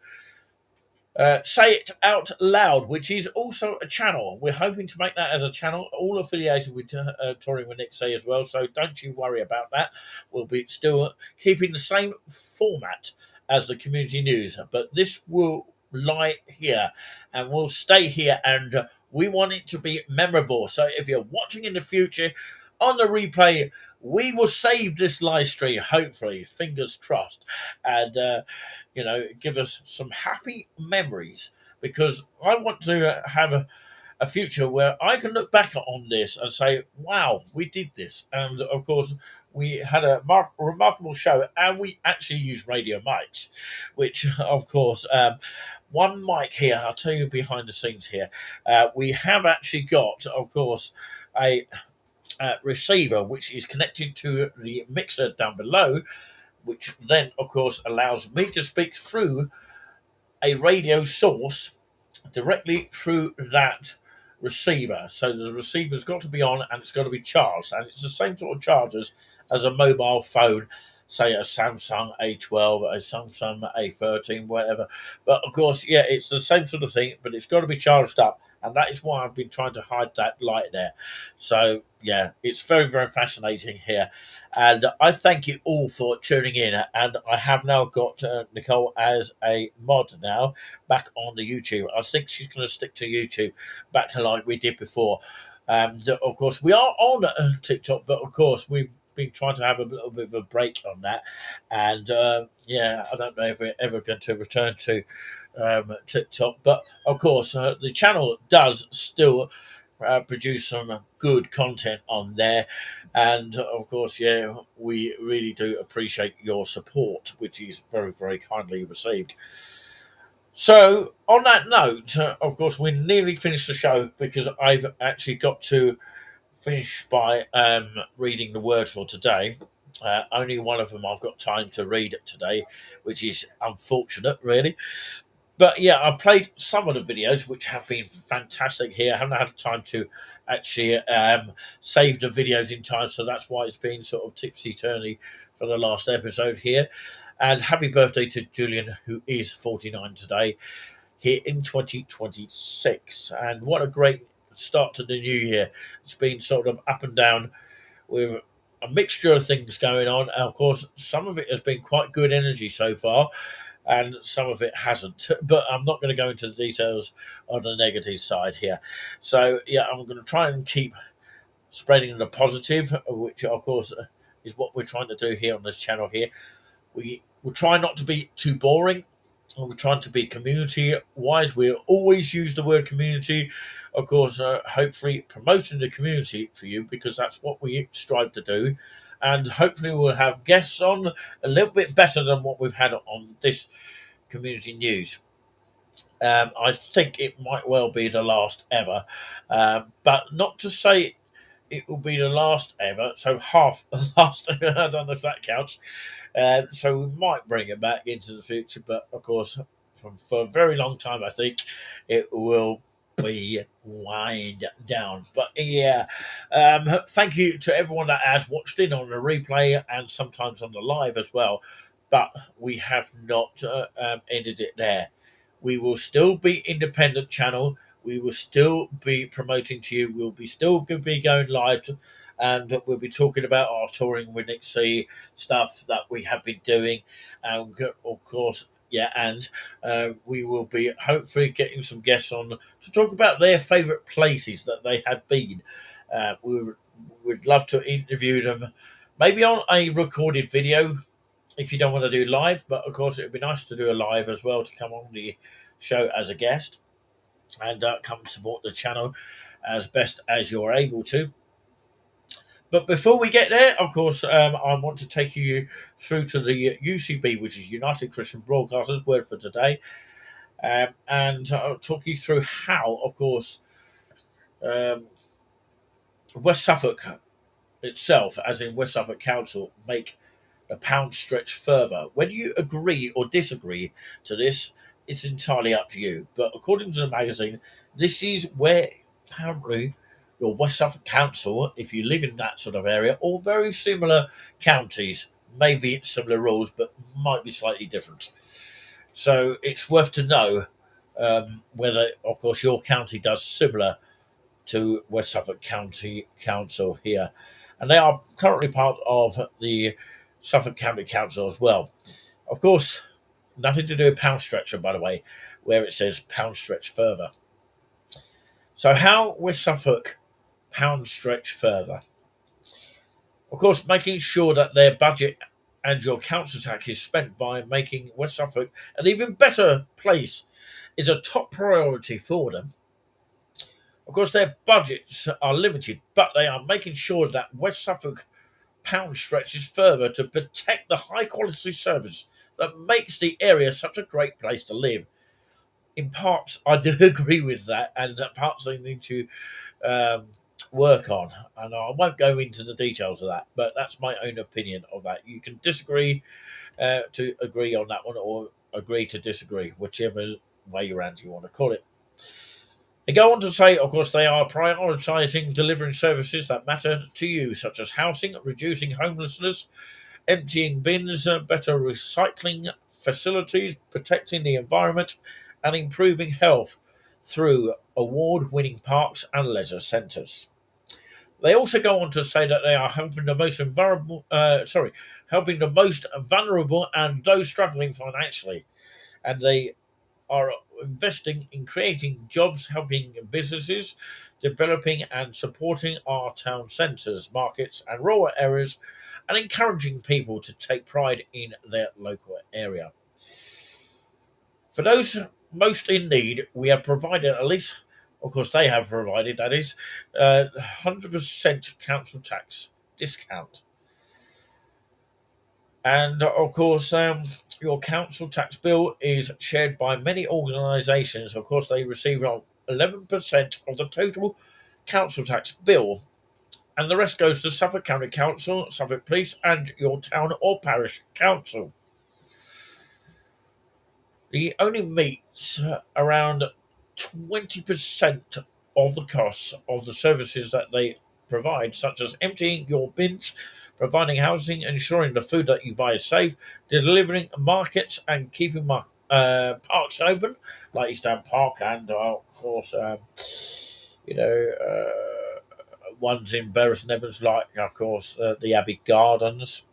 Say It Out Loud, which is also a channel. We're hoping to make that as a channel, all affiliated with Touring with Nick Say as well. So don't you worry about that. We'll be still keeping the same format as the community news, but this will lie here and will stay here, and we want it to be memorable. So if you're watching in the future on the replay, we will save this live stream, hopefully, fingers crossed, and give us some happy memories, because I want to have a future where I can look back on this and say, wow, we did this. And of course, we had a remarkable show, and we actually used radio mics, which of course one mic here. I'll tell you behind the scenes here. We have actually got, of course, a receiver which is connected to the mixer down below, which then, of course, allows me to speak through a radio source directly through that receiver. So the receiver's got to be on and it's got to be charged, and it's the same sort of chargers as a mobile phone, say a Samsung A12, a Samsung A13, whatever. But of course, yeah, it's the same sort of thing, but it's got to be charged up, and that is why I've been trying to hide that light there. So yeah, it's very, very fascinating here. And I thank you all for tuning in. And I have now got Nicole as a mod now back on the YouTube. I think she's going to stick to YouTube back like we did before. Of course, we are on TikTok, but of course, we've been trying to have a little bit of a break on that. And yeah, I don't know if we're ever going to return to TikTok. But of course, the channel does still produce some good content on there. And of course, yeah, we really do appreciate your support, which is very, very kindly received. So, on that note, of course, we nearly finished the show because I've actually got to finish by reading the word for today. Only one of them I've got time to read today, which is unfortunate, really. But yeah, I played some of the videos, which have been fantastic here. I haven't had time to actually save the videos in time, so that's why it's been sort of tipsy-turny for the last episode here. And happy birthday to Julian, who is 49 today, here in 2026. And what a great start to the new year. It's been sort of up and down with a mixture of things going on. And of course, some of it has been quite good energy so far, and some of it hasn't. But I'm not going to go into the details on the negative side here. So, yeah, I'm going to try and keep spreading the positive, which, of course, is what we're trying to do here on this channel here. We will try not to be too boring, and we're trying to be community-wise. We'll always use the word community, of course, hopefully promoting the community for you, because that's what we strive to do. And hopefully we'll have guests on a little bit better than what we've had on this community news. I think it might well be the last ever, but not to say it will be the last ever. So half the last. I don't know if that counts. So we might bring it back into the future, but of course, for a very long time, I think it will be wind down. But yeah, thank you to everyone that has watched in on the replay and sometimes on the live as well. But we have not ended it there. We will still be independent channel. We will still be promoting to you. We'll be still be going live, and we'll be talking about our touring with Nick C stuff that we have been doing, and of course, yeah, and we will be hopefully getting some guests on to talk about their favourite places that they have been. We'd love to interview them, maybe on a recorded video if you don't want to do live, but of course it would be nice to do a live as well, to come on the show as a guest and come support the channel as best as you're able to. But before we get there, of course, I want to take you through to the UCB, which is United Christian Broadcasters, word for today, and I'll talk you through how, of course, West Suffolk itself, as in West Suffolk Council, make the pound stretch further. Whether you agree or disagree to this, it's entirely up to you. But according to the magazine, this is where apparently your West Suffolk Council, if you live in that sort of area, or very similar counties, maybe similar rules, but might be slightly different. So it's worth to know whether, of course, your county does similar to West Suffolk County Council here. And they are currently part of the Suffolk County Council as well. Of course, nothing to do with pound stretcher, by the way, where it says pound stretch further. So how West Suffolk pound stretch further? Of course, making sure that their budget and your council tax is spent by making West Suffolk an even better place is a top priority for them. Of course, their budgets are limited, but they are making sure that West Suffolk pound stretches further to protect the high quality service that makes the area such a great place to live. in parts, I do agree with that, and that parts they need to um, work on. And I won't go into the details of that, but that's my own opinion of that. You can disagree to agree on that one, or agree to disagree, whichever way around you want to call it. They go on to say, of course, they are prioritising delivering services that matter to you, such as housing, reducing homelessness, emptying bins, better recycling facilities, protecting the environment, and improving health through award-winning parks and leisure centres. They also go on to say that they are helping the most vulnerable and those struggling financially, and they are investing in creating jobs, helping businesses, developing and supporting our town centres, markets, and rural areas, and encouraging people to take pride in their local area. For those most in need, we have provided at least, of course, they have provided, that is, 100% council tax discount. And of course, your council tax bill is shared by many organisations. Of course, they receive 11% of the total council tax bill, and the rest goes to Suffolk County Council, Suffolk Police, and your town or parish council. It only meets around 20% of the costs of the services that they provide, such as emptying your bins, providing housing, ensuring the food that you buy is safe, delivering markets, and keeping parks open, like East End Park, and of course, you know, ones in Bury St Edmunds, like of course the Abbey Gardens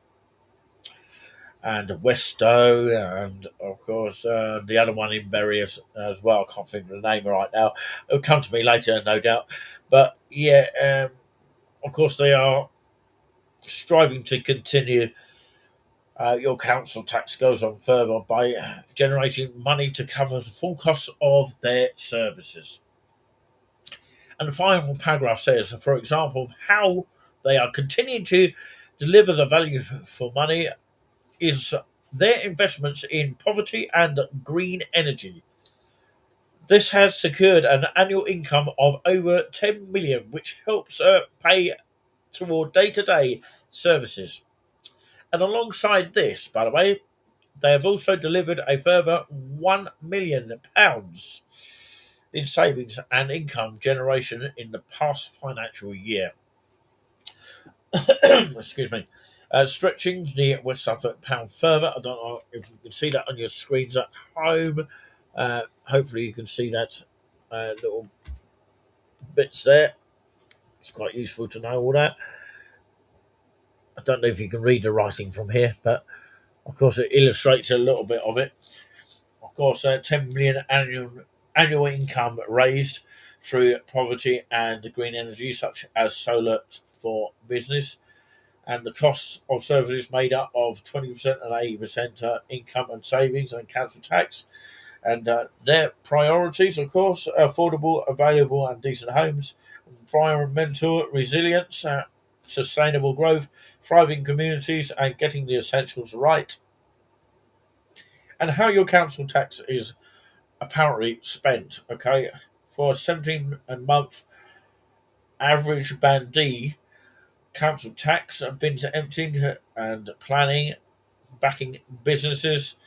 and Westow, and of course the other one in Bury as well. I can't think of the name right now. It'll come to me later, no doubt. But yeah, of course they are striving to continue. Your council tax goes on further by generating money to cover the full costs of their services. And the final paragraph says, for example, how they are continuing to deliver the value for money is their investments in poverty and green energy. This has secured an annual income of over 10 million, which helps pay toward day-to-day services. And alongside this, by the way, they have also delivered a further £1 million in savings and income generation in the past financial year. Excuse me. Stretching the West Suffolk pound further. I don't know if you can see that on your screens at home. Hopefully, you can see that little bits there. It's quite useful to know all that. I don't know if you can read the writing from here, but of course, it illustrates a little bit of it. Of course, 10 million annual income raised through poverty and green energy, such as solar for business, and the costs of services made up of 20% and 80% income and savings and council tax. And their priorities, of course, affordable, available, and decent homes, environmental resilience, sustainable growth, thriving communities, and getting the essentials right. And how your council tax is apparently spent. Okay, for a 17 a month average band D, council tax, bins emptying and planning, backing businesses,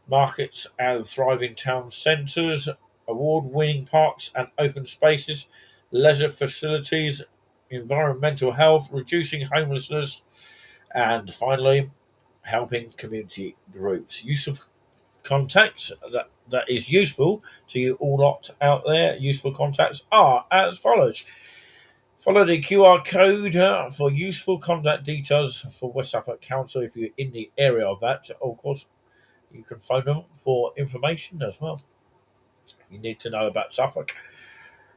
markets and thriving town centres, award-winning parks and open spaces, leisure facilities, environmental health, reducing homelessness, and finally, helping community groups. Use of contacts that is useful to you all lot out there. Useful contacts are as follows. Follow the QR code for useful contact details for West Suffolk Council if you're in the area of that. Of course, you can phone them for information as well. You need to know about Suffolk.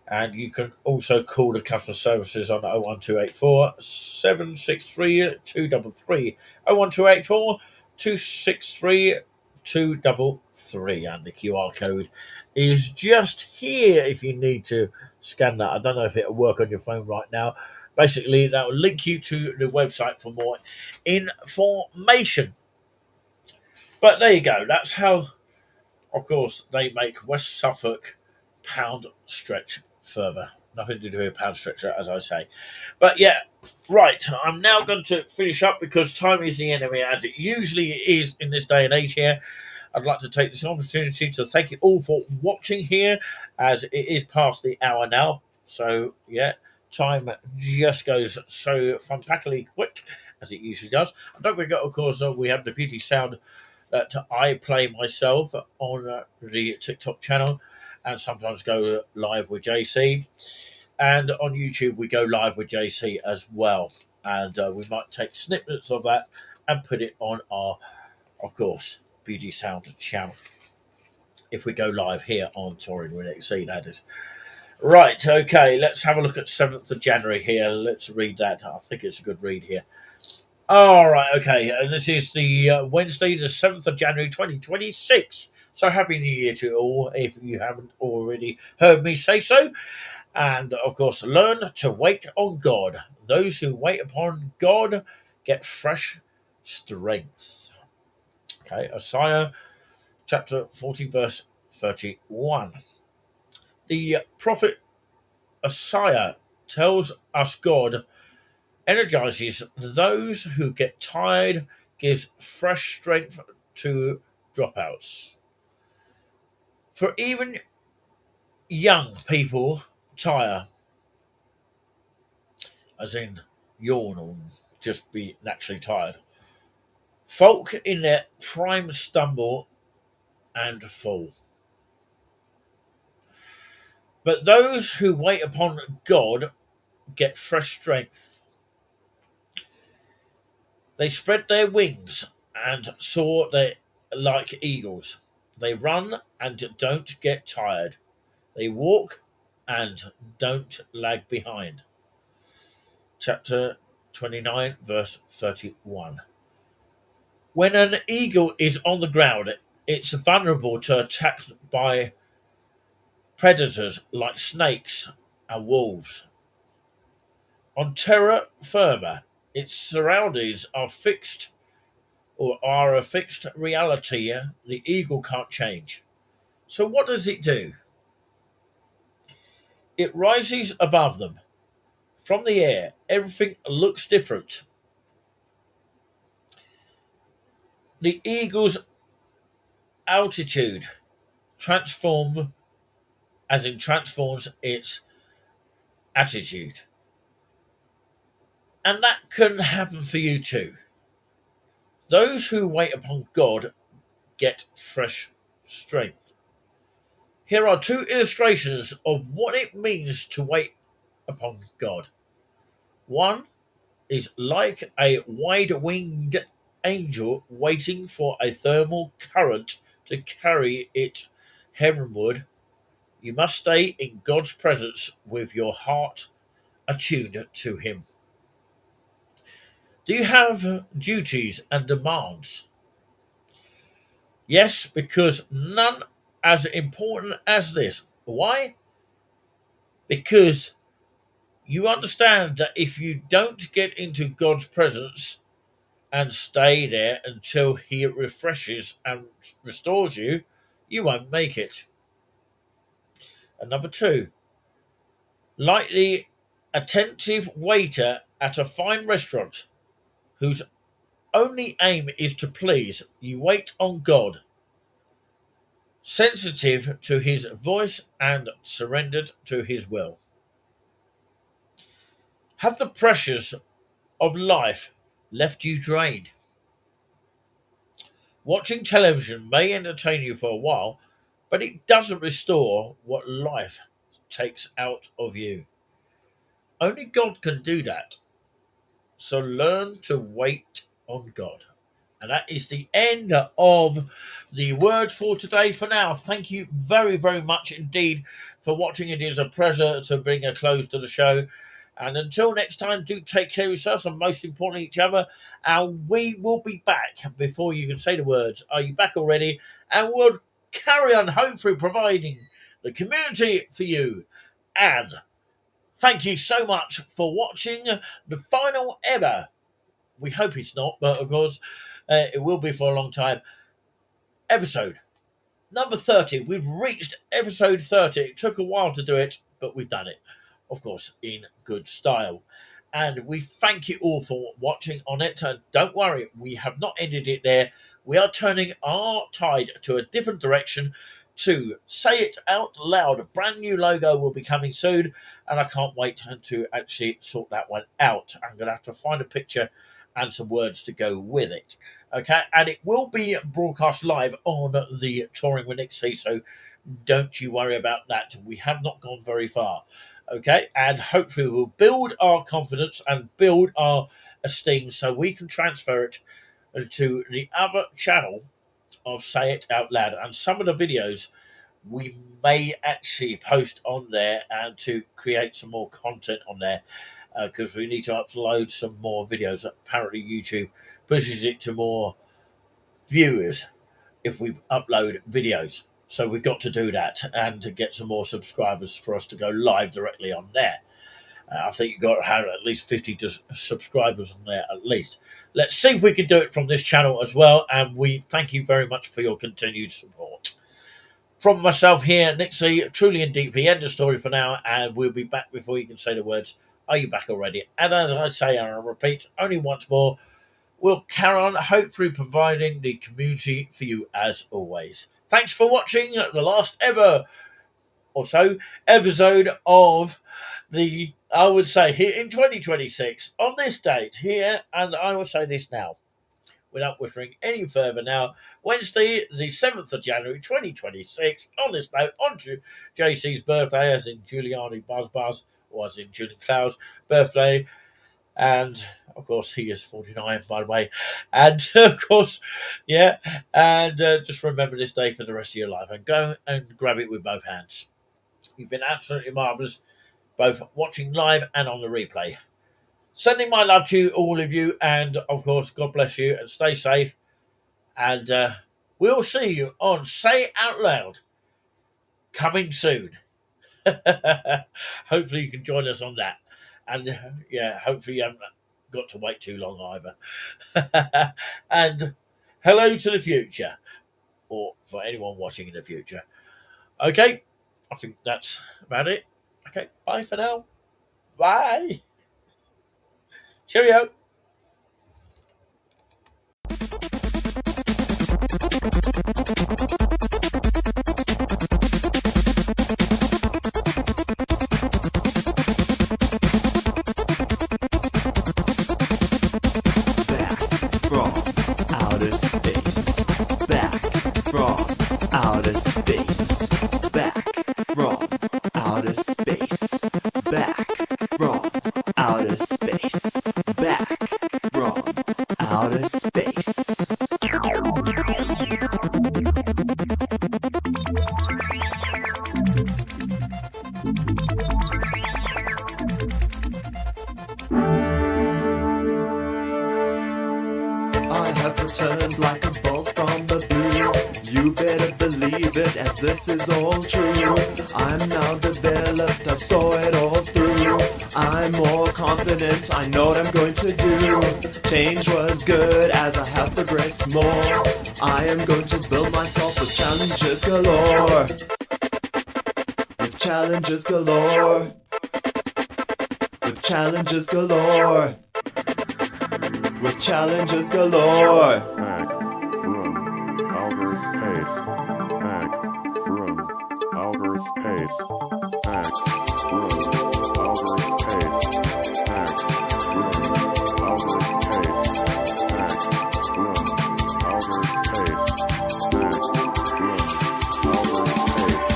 And you can also call the customer services on 01284 763 233. 01284 263 233. And the QR code is just here if you need to scan that. I don't know if it'll work on your phone right now. Basically, that will link you to the website for more information. But there you go. That's how Of course, they make West Suffolk pound stretch further. Nothing to do with pound stretcher, as I say. But yeah, right. I'm now going to finish up because time is the enemy, as it usually is in this day and age here. I'd like to take this opportunity to thank you all for watching here, as it is past the hour now. So yeah, time just goes so fantastically quick, as it usually does. And don't forget, of course, we have the beauty sound that I play myself on the TikTok channel, and sometimes go live with JC. And on YouTube, we go live with JC as well. And we might take snippets of that and put it on our, of course, Beauty Sound channel. If we go live here on Touring with XC, that is. Right, okay, let's have a look at 7th of January here. Let's read that. I think it's a good read here. All right, okay. And this is the Wednesday, the 7th of January, 2026. So happy New Year to all, if you haven't already heard me say so. And of course, learn to wait on God. Those who wait upon God get fresh strength. Okay, Isaiah chapter 40, verse 31. The prophet Isaiah tells us God energizes those who get tired, gives fresh strength to dropouts. For even young people tire, as in yawn or just be naturally tired. Folk in their prime stumble and fall. But those who wait upon God get fresh strength. They spread their wings and soar like eagles. They run and don't get tired. They walk and don't lag behind. Chapter 29, verse 31. When an eagle is on the ground, it's vulnerable to attack by predators like snakes and wolves. On terra firma, its surroundings are fixed or are a fixed reality the eagle can't change. So what does it do? It rises above them. From the air, everything looks different. The eagle's altitude transforms its attitude. And that can happen for you too. Those who wait upon God get fresh strength. Here are two illustrations of what it means to wait upon God. One is like a wide-winged angel waiting for a thermal current to carry it heavenward. You must stay in God's presence with your heart attuned to Him. Do you have duties and demands? Yes, because none as important as this. Why? Because you understand that if you don't get into God's presence and stay there until He refreshes and restores you, you won't make it. And number two, like the attentive waiter at a fine restaurant whose only aim is to please, you wait on God, sensitive to His voice and surrendered to His will. Have the pressures of life left you drained? Watching television may entertain you for a while, but it doesn't restore what life takes out of you. Only God can do that. So learn to wait on God. And that is the end of the words for today for now. Thank you very, very much indeed for watching. It is a pleasure to bring a close to the show. And until next time, do take care of yourselves and most importantly each other. And we will be back before you can say the words. Are you back already? And we'll carry on hopefully providing the community for you. And thank you so much for watching the final ever. We hope it's not, but of course it will be for a long time. Episode number 30. We've reached episode 30. It took a while to do it, but we've done it, of course, in good style. And we thank you all for watching on it. And don't worry, we have not ended it there. We are turning our tide to a different direction to Say It Out Loud. A brand new logo will be coming soon, and I can't wait to actually sort that one out. I'm going to have to find a picture and some words to go with it. Okay, and it will be broadcast live on the Touring with Nick C, so don't you worry about that. We have not gone very far. Okay, and hopefully we'll build our confidence and build our esteem so we can transfer it to the other channel of Say It Out Loud. And some of the videos we may actually post on there and to create some more content on there, because we need to upload some more videos. Apparently YouTube pushes it to more viewers if we upload videos. So we've got to do that and to get some more subscribers for us to go live directly on there. I think you've got to have at least 50 subscribers on there at least. Let's see if we can do it from this channel as well. And we thank you very much for your continued support. From myself here, Nick C, truly and deeply, end the story for now. And we'll be back before you can say the words, are you back already? And as I say, and I repeat only once more, we'll carry on, hopefully providing the community for you as always. Thanks for watching the last ever or so episode of the, I would say, here in 2026, on this date here, and I will say this now, without whispering any further now, Wednesday, the 7th of January, 2026, on this note, on to JC's birthday, as in Giuliani Buzz, or as in Julian Cloud's birthday, and of course he is 49, by the way, and of course, yeah, and just remember this day for the rest of your life, and go and grab it with both hands. You've been absolutely marvellous, both watching live and on the replay. Sending my love to all of you, and of course, God bless you, and stay safe, and we'll see you on Say It Out Loud, coming soon. Hopefully you can join us on that. And yeah, hopefully you haven't got to wait too long either. And hello to the future, or for anyone watching in the future. Okay, I think that's about it. Okay, bye for now. Bye. Cheerio. Outer space, back from outer space, back from outer space, back from outer space, back from outer space. I have returned like a bolt from the blue. You better believe it, as this is all true. I'm now developed, I saw it all through. I'm more confident, I know what I'm going to do. Change was good, as I have progressed more. I am going to build myself with challenges galore. With challenges galore. With challenges galore. With challenges galore. Back room, outer space. Back room, outer space. Back room, outer space. Back room, outer space. Back room, outer space. Back room, outer space.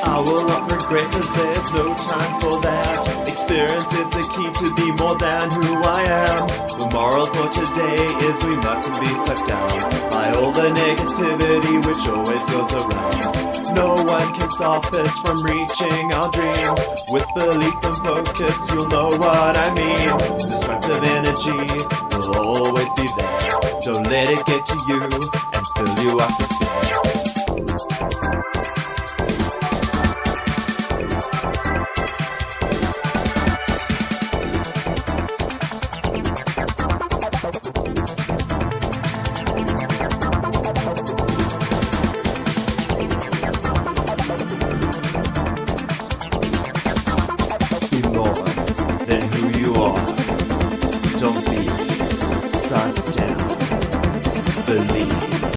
I will not regress, as there's no time for that. Experience is the key to be more than who I am. The moral for today is we mustn't be sucked down by all the negativity which always goes around. No one can stop us from reaching our dreams. With belief and focus, you'll know what I mean. Destructive energy will always be there. Don't let it get to you and fill you up with fear.